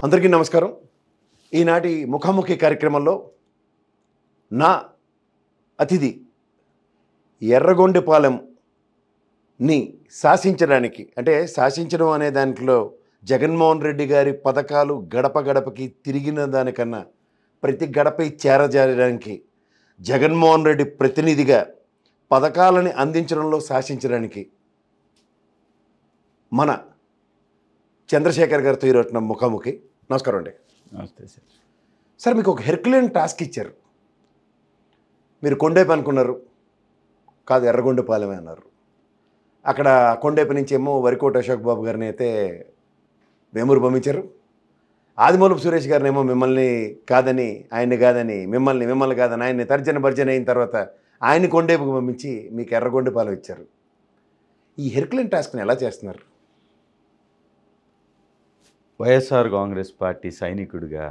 అందరికీ నమస్కారం. ఈనాటి ముఖాముఖి కార్యక్రమంలో నా అతిథి ఎర్రగొండపాలెంని శాసించడానికి, అంటే శాసించడం అనే దాంట్లో జగన్మోహన్ రెడ్డి గారి పథకాలు గడప గడపకి తిరిగిన దానికన్నా ప్రతి గడపై చేరజారడానికి జగన్మోహన్ రెడ్డి ప్రతినిధిగా పథకాలని అందించడంలో శాసించడానికి మన చంద్రశేఖర్ గారితో ఈరోజు నా ముఖాముఖి. నమస్కారం అండి. నమస్తే సార్. సార్, మీకు ఒక హెర్క్యులియన్ టాస్క్ ఇచ్చారు. మీరు కొండేపు అనుకున్నారు, కాదు ఎర్రగొండపాలెమే అన్నారు. అక్కడ కొండేపు నుంచి ఏమో వరికోట అశోక్ బాబు గారిని అయితే వేమూరు పంపించారు. ఆదిమూలపు సురేష్ గారిని ఏమో మిమ్మల్ని కాదని ఆయన్ని కాదని మిమ్మల్ని కాదని ఆయన్ని తర్జన భర్జన అయిన తర్వాత ఆయన్ని కొండేపుకు పంపించి మీకు ఎర్రగొండపాలెం ఇచ్చారు. ఈ హెర్క్యులియన్ టాస్క్ని ఎలా చేస్తున్నారు? వైఎస్ఆర్ కాంగ్రెస్ పార్టీ సైనికుడిగా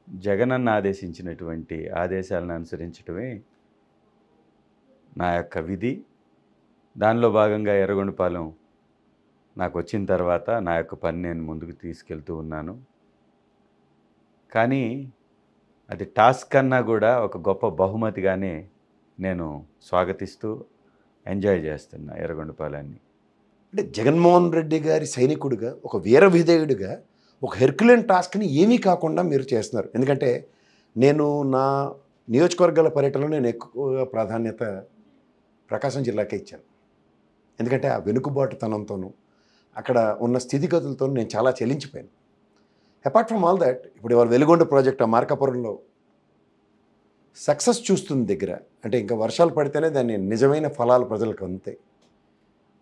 జగనన్న ఆదేశించినటువంటి ఆదేశాలను అనుసరించడమే నా యొక్క విధి. దానిలో భాగంగా ఎర్రగొండపాలెం నాకు వచ్చిన తర్వాత నా యొక్క పని నేను ముందుకు తీసుకెళ్తూ ఉన్నాను. కానీ అది టాస్క్ కన్నా కూడా ఒక గొప్ప బహుమతిగానే నేను స్వాగతిస్తూ ఎంజాయ్ చేస్తున్నా ఎర్రగొండపాలెన్ని. అంటే జగన్మోహన్ రెడ్డి గారి సైనికుడిగా, ఒక వీర విధేయుడిగా ఒక హెర్క్యులియన్ టాస్క్ని ఏమీ కాకుండా మీరు చేస్తున్నారు. ఎందుకంటే నేను నా నియోజకవర్గాల పర్యటనలో నేను ఎక్కువగా ప్రాధాన్యత ప్రకాశం జిల్లాకే ఇచ్చాను. ఎందుకంటే ఆ వెనుకబాటుతనంతోనూ అక్కడ ఉన్న స్థితిగతులతో నేను చాలా చెల్లించిపోయాను. అపార్ట్ ఫ్రమ్ ఆల్ దట్, ఇప్పుడు ఇవాళ వెలుగొండ ప్రాజెక్ట్ ఆ మార్కాపురంలో సక్సెస్ చూస్తుంది దగ్గర, అంటే ఇంకా వర్షాలు పడితేనే దాన్ని నిజమైన ఫలాలు ప్రజలకు అందుతాయి.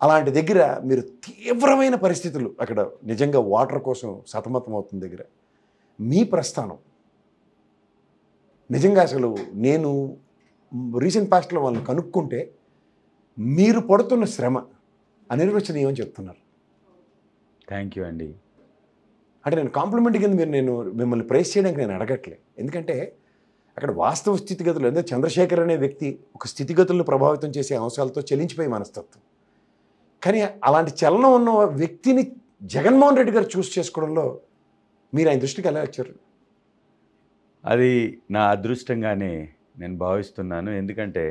అలాంటి దగ్గర మీరు తీవ్రమైన పరిస్థితులు, అక్కడ నిజంగా వాటర్ కోసం సతమతం అవుతుంది దగ్గర మీ ప్రస్థానం నిజంగా అసలు నేను రీసెంట్ పాస్ట్లో వాళ్ళని కనుక్కుంటే మీరు పడుతున్న శ్రమ అనిర్వచనీయం అని చెప్తున్నారు. థ్యాంక్ యూ అండి. అంటే నేను కాంప్లిమెంట్ కింద నేను మిమ్మల్ని ప్రైజ్ చేయడానికి నేను అడగట్లే. ఎందుకంటే అక్కడ వాస్తవ స్థితిగతులు, ఎందుకంటే చంద్రశేఖర్ అనే వ్యక్తి ఒక స్థితిగతులను ప్రభావితం చేసే అంశాలతో చెలించిపోయి మనస్తత్వం. కానీ అలాంటి చలనం ఉన్న వ్యక్తిని జగన్మోహన్ రెడ్డి గారు చూస్ చేసుకోవడంలో మీరు ఆయన దృష్టికి ఎలా వచ్చారు? అది నా అదృష్టంగానే నేను భావిస్తున్నాను. ఎందుకంటే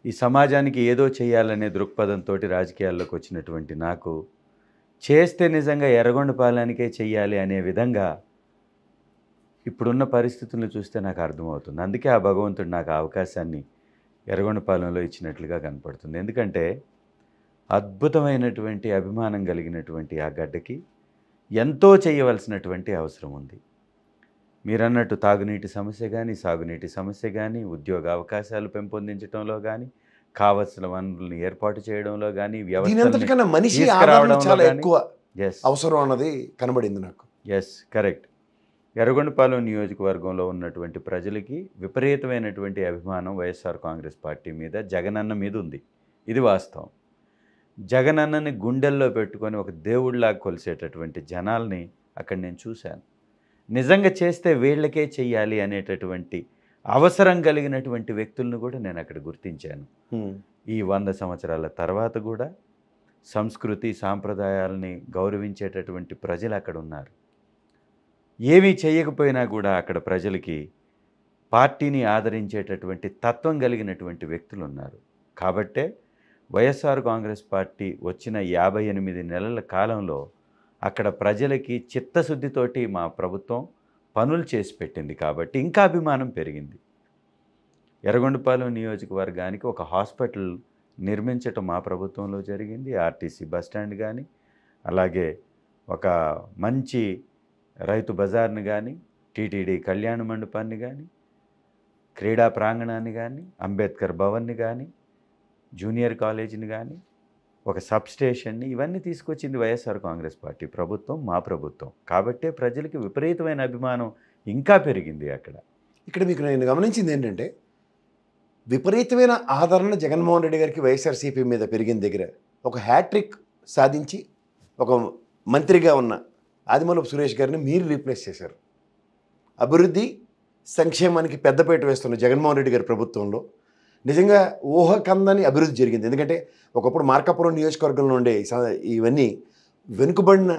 ఈ సమాజానికి ఏదో చేయాలనే దృక్పథంతో రాజకీయాల్లోకి వచ్చినటువంటి నాకు చేస్తే నిజంగా ఎర్రగొండపాలెనికే చెయ్యాలి అనే విధంగా ఇప్పుడున్న పరిస్థితులను చూస్తే నాకు అర్థమవుతుంది. అందుకే ఆ భగవంతుడు నాకు ఆ అవకాశాన్ని ఎర్రగొండపాలెంలో ఇచ్చినట్లుగా కనపడుతుంది. ఎందుకంటే అద్భుతమైనటువంటి అభిమానం కలిగినటువంటి ఆ గడ్డకి ఎంతో చేయవలసినటువంటి అవసరం ఉంది. మీరన్నట్టు తాగునీటి సమస్య కానీ, సాగునీటి సమస్య కానీ, ఉద్యోగ అవకాశాలు పెంపొందించడంలో కానీ, కావలసిన వనరులను ఏర్పాటు చేయడంలో కానీ, వ్యవస్థ మనిషి ఆదరణ చాలా ఎక్కువ అవసరం అన్నది కనబడింది నాకు. Yes, correct. ఎర్రగొండపాలెం నియోజకవర్గంలో ఉన్నటువంటి ప్రజలకి విపరీతమైనటువంటి అభిమానం వైఎస్ఆర్ కాంగ్రెస్ పార్టీ మీద, జగనన్న మీద ఉంది. ఇది వాస్తవం. జగనన్నని గుండెల్లో పెట్టుకొని ఒక దేవుడిలాగా కొలిసేటటువంటి జనాల్ని అక్కడ నేను చూశాను. నిజంగా చేస్తే వీళ్ళకే చెయ్యాలి అనేటటువంటి అవసరం కలిగినటువంటి వ్యక్తులను కూడా నేను అక్కడ గుర్తించాను. ఈ 100 సంవత్సరాల తర్వాత కూడా సంస్కృతి సాంప్రదాయాలని గౌరవించేటటువంటి ప్రజలు అక్కడ ఉన్నారు. ఏమీ చేయకపోయినా కూడా అక్కడ ప్రజలకి పార్టీని ఆదరించేటటువంటి తత్వం కలిగినటువంటి వ్యక్తులు ఉన్నారు. కాబట్టే వైఎస్ఆర్ కాంగ్రెస్ పార్టీ వచ్చిన 58 నెలల కాలంలో అక్కడ ప్రజలకి చిత్తశుద్ధితోటి మా ప్రభుత్వం పనులు చేసి పెట్టింది. కాబట్టి ఇంకా అభిమానం పెరిగింది. ఎర్రగొండపాలెం నియోజకవర్గానికి ఒక హాస్పిటల్ నిర్మించటం మా ప్రభుత్వంలో జరిగింది. ఆర్టీసీ బస్టాండ్ కానీ, అలాగే ఒక మంచి రైతు బజార్ని కానీ, టీటీడీ కళ్యాణ మండపాన్ని కానీ, క్రీడా ప్రాంగణాన్ని కానీ, అంబేద్కర్ భవన్ని కానీ, జూనియర్ కాలేజీని కానీ, ఒక సబ్స్టేషన్ని, ఇవన్నీ తీసుకొచ్చింది వైఎస్ఆర్ కాంగ్రెస్ పార్టీ ప్రభుత్వం, మా ప్రభుత్వం. కాబట్టే ప్రజలకి విపరీతమైన అభిమానం ఇంకా పెరిగింది అక్కడ. ఇక్కడ మీకు నేను గమనించింది ఏంటంటే, విపరీతమైన ఆదరణ జగన్మోహన్ రెడ్డి గారికి వైఎస్ఆర్సీపీ మీద పెరిగిన దగ్గర ఒక హ్యాట్రిక్ సాధించి ఒక మంత్రిగా ఉన్న ఆదిమూలపు సురేష్ గారిని మీరు రీప్లేస్ చేశారు. అభివృద్ధి సంక్షేమానికి పెద్దపీట వేస్తున్న జగన్మోహన్ రెడ్డి గారి ప్రభుత్వంలో నిజంగా ఊహకందని అభివృద్ధి జరిగింది. ఎందుకంటే ఒకప్పుడు మార్కాపురం నియోజకవర్గంలో ఉండే ఇవన్నీ వెనుకబడిన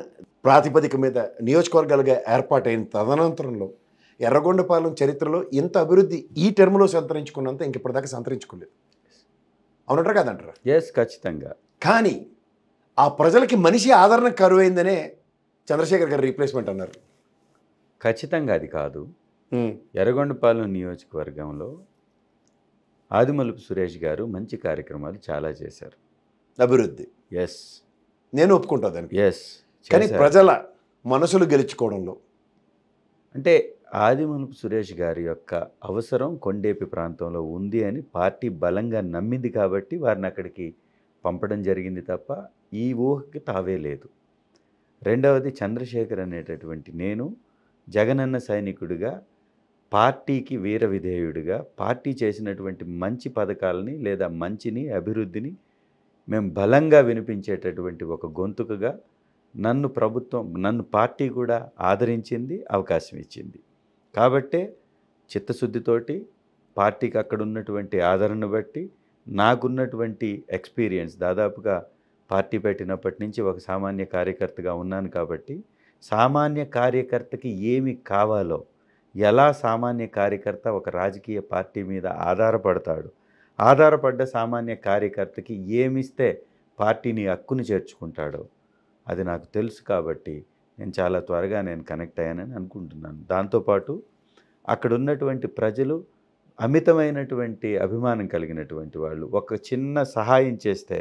ప్రాతిపదిక మీద నియోజకవర్గాలుగా ఏర్పాటైన తదనంతరంలో ఎర్రగొండపాలెం చరిత్రలో ఇంత అభివృద్ధి ఈ టర్మ్లో సంతరించుకున్నంత ఇంకెప్పటిదాకా సంతరించుకోలేదు. అవునంటారా కాదంటారా? ఎస్, ఖచ్చితంగా. కానీ ఆ ప్రజలకి మనిషి ఆదరణ కరువైందనే చంద్రశేఖర్ గారు రీప్లేస్మెంట్ అన్నారు. ఖచ్చితంగా అది కాదు. ఎర్రగొండపాలెం నియోజకవర్గంలో ఆదిమూలపు సురేష్ గారు మంచి కార్యక్రమాలు చాలా చేశారు. అభివృద్ధి ఎస్, నేను ఒప్పుకుంటా దానికి. ఎస్. కానీ ప్రజల మనసులు గెలుచుకోవడంలో అంటే ఆదిమూలపు సురేష్ గారి యొక్క అవసరం కొండేపి ప్రాంతంలో ఉంది అని పార్టీ బలంగా నమ్మింది కాబట్టి వారిని అక్కడికి పంపడం జరిగింది తప్ప ఈ ఊహకి తావే లేదు. రెండవది, చంద్రశేఖర్ అనేటటువంటి నేను జగనన్న సైనికుడిగా, పార్టీకి వీర విధేయుడిగా, పార్టీ చేసినటువంటి మంచి పథకాలని లేదా మంచిని, అభివృద్ధిని మేము బలంగా వినిపించేటటువంటి ఒక గొంతుకగా నన్ను పార్టీ కూడా ఆదరించింది, అవకాశం ఇచ్చింది. కాబట్టే చిత్తశుద్ధితోటి పార్టీకి అక్కడ ఉన్నటువంటి ఆదరణ బట్టి నాకున్నటువంటి ఎక్స్పీరియన్స్, దాదాపుగా పార్టీ పెట్టినప్పటి నుంచి ఒక సామాన్య కార్యకర్తగా ఉన్నాను కాబట్టి సామాన్య కార్యకర్తకి ఏమి కావాలో, ఎలా సామాన్య కార్యకర్త ఒక రాజకీయ పార్టీ మీద ఆధారపడతాడు, ఆధారపడ్డ సామాన్య కార్యకర్తకి ఏమిస్తే పార్టీని హక్కుని చేర్చుకుంటాడో అది నాకు తెలుసు. కాబట్టి నేను చాలా త్వరగా కనెక్ట్ అయ్యానని అనుకుంటున్నాను. దాంతోపాటు అక్కడ ఉన్నటువంటి ప్రజలు అమితమైనటువంటి అభిమానం కలిగినటువంటి వాళ్ళు. ఒక చిన్న సహాయం చేస్తే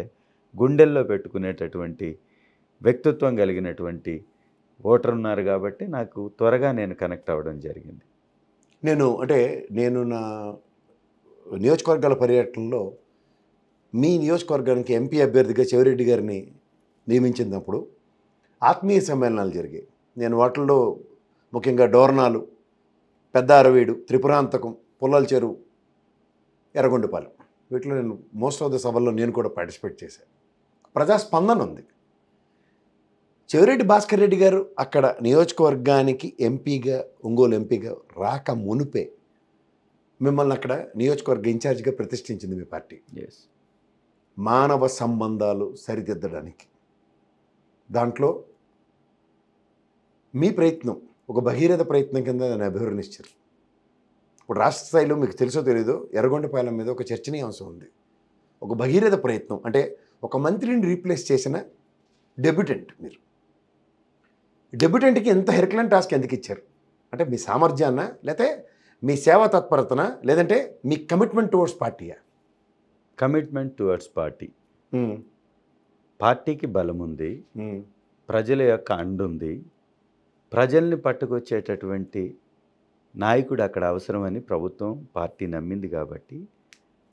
గుండెల్లో పెట్టుకునేటటువంటి వ్యక్తిత్వం కలిగినటువంటి ఓటర్ ఉన్నారు కాబట్టి నాకు త్వరగా కనెక్ట్ అవ్వడం జరిగింది. నేను నా నియోజకవర్గాల పర్యటనలో మీ నియోజకవర్గానికి ఎంపీ అభ్యర్థిగా చెవిరెడ్డి గారిని నియమించినప్పుడు ఆత్మీయ సమ్మేళనాలు జరిగాయి. నేను వాటిల్లో ముఖ్యంగా డోర్నాలు, పెద్ద అరవీడు, త్రిపురాంతకం, పుల్లల చెరువు, ఎర్రగొండపాలెం, వీటిలో నేను మోస్ట్ ఆఫ్ ద సభల్లో నేను కూడా పార్టిసిపేట్ చేశాను. ప్రజాస్పందన ఉంది. చెవిరెడ్డి భాస్కర్ రెడ్డి గారు అక్కడ నియోజకవర్గానికి ఎంపీగా, ఒంగోలు ఎంపీగా రాక మునిపే మిమ్మల్ని అక్కడ నియోజకవర్గ ఇన్ఛార్జిగా ప్రతిష్ఠించింది మీ పార్టీ. ఎస్, మానవ సంబంధాలు సరిదిద్దడానికి. దాంట్లో మీ ప్రయత్నం ఒక భగీరథ ప్రయత్నం కింద దాన్ని అభివర్ణించారు. ఇప్పుడు రాష్ట్ర స్థాయిలో మీకు తెలుసో తెలీదో ఎర్రగొండపాలెం మీద ఒక చర్చనీయాంశం ఉంది. ఒక భగీరథ ప్రయత్నం అంటే ఒక మంత్రిని రీప్లేస్ చేసిన డెబ్యూటెంట్. మీరు డెబ్యూటెంట్కి ఎంత హెర్క్యులెన్ టాస్క్ ఎందుకు ఇచ్చారు? అంటే మీ సామర్థ్యాన్న, లేకపోతే మీ సేవా తత్పరతన, లేదంటే మీ కమిట్మెంట్ టువర్డ్స్ పార్టీయా? Commitment towards party. పార్టీకి బలం ఉంది, ప్రజల యొక్క అండుంది, ప్రజల్ని పట్టుకొచ్చేటటువంటి నాయకుడు అక్కడ అవసరమని ప్రభుత్వం, పార్టీ నమ్మింది కాబట్టి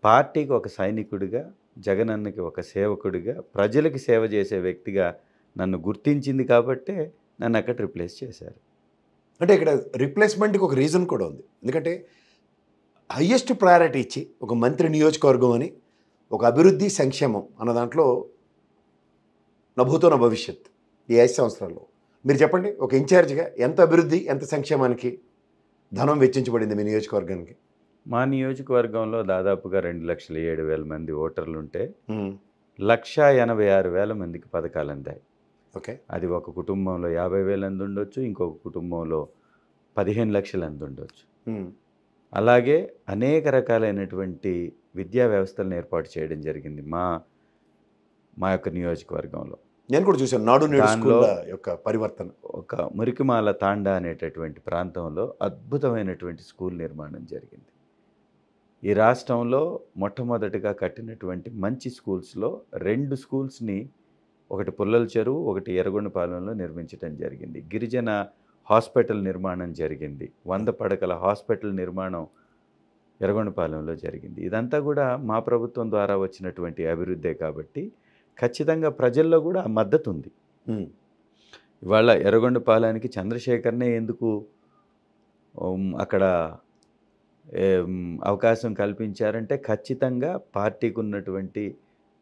పార్టీకి ఒక సైనికుడిగా, జగనన్నకి ఒక సేవకుడిగా, ప్రజలకి సేవ చేసే వ్యక్తిగా నన్ను గుర్తించింది కాబట్టే నన్ను అక్కడ రిప్లేస్ చేశారు. అంటే ఇక్కడ రిప్లేస్మెంట్కి ఒక రీజన్ కూడా ఉంది. ఎందుకంటే హయ్యెస్ట్ ప్రయారిటీ ఇచ్చి ఒక మంత్రి నియోజకవర్గం అని, ఒక అభివృద్ధి సంక్షేమం అన్న దాంట్లో నభూతో నా భవిష్యత్ ఈ 5 సంవత్సరాల్లో మీరు చెప్పండి, ఒక ఇన్ఛార్జిగా ఎంత అభివృద్ధి, ఎంత సంక్షేమానికి ధనం వెచ్చించబడింది మీ నియోజకవర్గానికి? మా నియోజకవర్గంలో దాదాపుగా 2,07,000 మంది ఓటర్లు ఉంటే 1,86,000 మందికి పథకాలు అందాయి. ఓకే, అది ఒక కుటుంబంలో 50,000 మంది ఉండొచ్చు, ఇంకొక కుటుంబంలో 15 లక్షల మంది ఉండొచ్చు. అలాగే అనేక రకాలైనటువంటి విద్యా వ్యవస్థలను ఏర్పాటు చేయడం జరిగింది మా యొక్క నియోజకవర్గంలో. నేను కూడా చూశాను నాడు నేడు స్కూళ్ళ యొక్క పరివర్తన. ఒక మురికిమాల తాండా అనేటటువంటి ప్రాంతంలో అద్భుతమైనటువంటి స్కూల్ నిర్మాణం జరిగింది. ఈ రాష్ట్రంలో మొట్టమొదటిగా కట్టినటువంటి మంచి స్కూల్స్లో 2 స్కూల్స్ని, ఒకటి పుల్లల చెరువు, ఒకటి ఎర్రగొండపాలెంలో నిర్మించడం జరిగింది. గిరిజన హాస్పిటల్ నిర్మాణం జరిగింది. 100 పడకల హాస్పిటల్ నిర్మాణం ఎర్రగొండపాలెంలో జరిగింది. ఇదంతా కూడా మా ప్రభుత్వం ద్వారా వచ్చినటువంటి అభివృద్ధే కాబట్టి ఖచ్చితంగా ప్రజల్లో కూడా ఆ మద్దతు ఉంది. ఇవాళ ఎర్రగొండపాలెంకి చంద్రశేఖర్నే ఎందుకు అక్కడ అవకాశం కల్పించారంటే ఖచ్చితంగా పార్టీకి ఉన్నటువంటి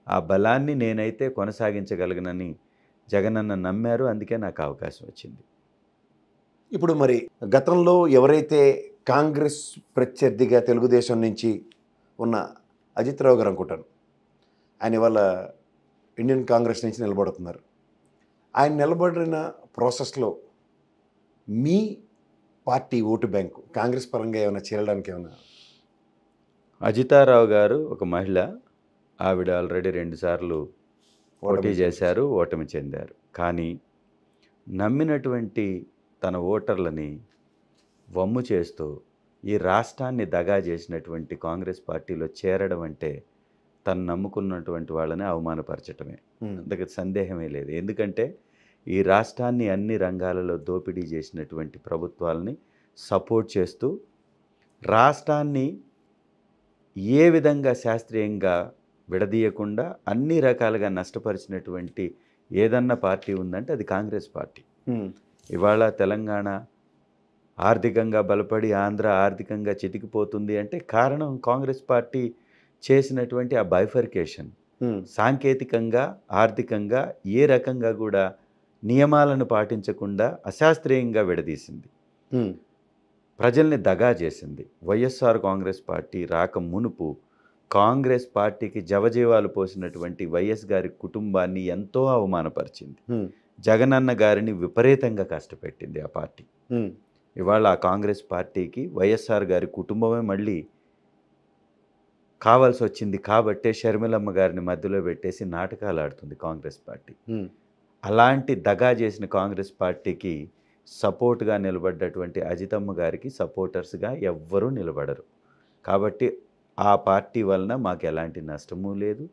ఆ బలాన్ని నేనైతే కొనసాగించగలగనని జగనన్న నమ్మారు. అందుకే నాకు అవకాశం వచ్చింది. ఇప్పుడు మరి గతంలో ఎవరైతే కాంగ్రెస్ ప్రత్యర్థిగా తెలుగుదేశం నుంచి ఉన్న అజిత్ రావు గారు అనుకుంటాను, ఆయన ఇవాళ ఇండియన్ కాంగ్రెస్ నుంచి నిలబడుతున్నారు. ఆయన నిలబడిన ప్రాసెస్లో మీ పార్టీ ఓటు బ్యాంకు కాంగ్రెస్ పరంగా ఏమైనా చేరడానికి ఏమైనా? అజితారావు గారు ఒక మహిళ, ఆవిడ ఆల్రెడీ 2 సార్లు పోటీ చేశారు, ఓటమి చెందారు. కానీ నమ్మినటువంటి తన ఓటర్లని వమ్ము చేస్తూ ఈ రాష్ట్రాన్ని దగా చేసినటువంటి కాంగ్రెస్ పార్టీలో చేరడం అంటే తను నమ్ముకున్నటువంటి వాళ్ళని అవమానపరచటమే. అందుకు సందేహమే లేదు. ఎందుకంటే ఈ రాష్ట్రాన్ని అన్ని రంగాలలో దోపిడీ చేసినటువంటి ప్రభుత్వాలని సపోర్ట్ చేస్తూ రాష్ట్రాన్ని ఏ విధంగా శాస్త్రీయంగా విడదీయకుండా అన్ని రకాలుగా నష్టపరిచినటువంటి ఏదన్నా పార్టీ ఉందంటే అది కాంగ్రెస్ పార్టీ. ఇవాళ తెలంగాణ ఆర్థికంగా బలపడి ఆంధ్ర ఆర్థికంగా చితికిపోతుంది అంటే కారణం కాంగ్రెస్ పార్టీ చేసినటువంటి ఆ బైఫర్కేషన్. సాంకేతికంగా ఆర్థికంగా ఏ రకంగా కూడా నియమాలను పాటించకుండా అశాస్త్రీయంగా విడదీసింది, ప్రజల్ని దగా చేసింది. వైఎస్ఆర్ కాంగ్రెస్ పార్టీ రాక మునుపు కాంగ్రెస్ పార్టీకి జవజీవాలు పోసినటువంటి వైఎస్ గారి కుటుంబాన్ని ఎంతో అవమానపరిచింది. జగనన్న గారిని విపరీతంగా కష్టపెట్టింది ఆ పార్టీ. ఇవాళ ఆ కాంగ్రెస్ పార్టీకి వైఎస్ఆర్ గారి కుటుంబమే మళ్ళీ కావాల్సి వచ్చింది కాబట్టే షర్మిలమ్మ గారిని మధ్యలో పెట్టేసి నాటకాలు ఆడుతుంది కాంగ్రెస్ పార్టీ. అలాంటి దగా చేసిన కాంగ్రెస్ పార్టీకి సపోర్ట్గా నిలబడ్డటువంటి అజితమ్మ గారికి సపోర్టర్స్గా ఎవ్వరూ నిలబడరు. కాబట్టి ఆ పార్టీ వలన మాకు ఎలాంటి నష్టము లేదు,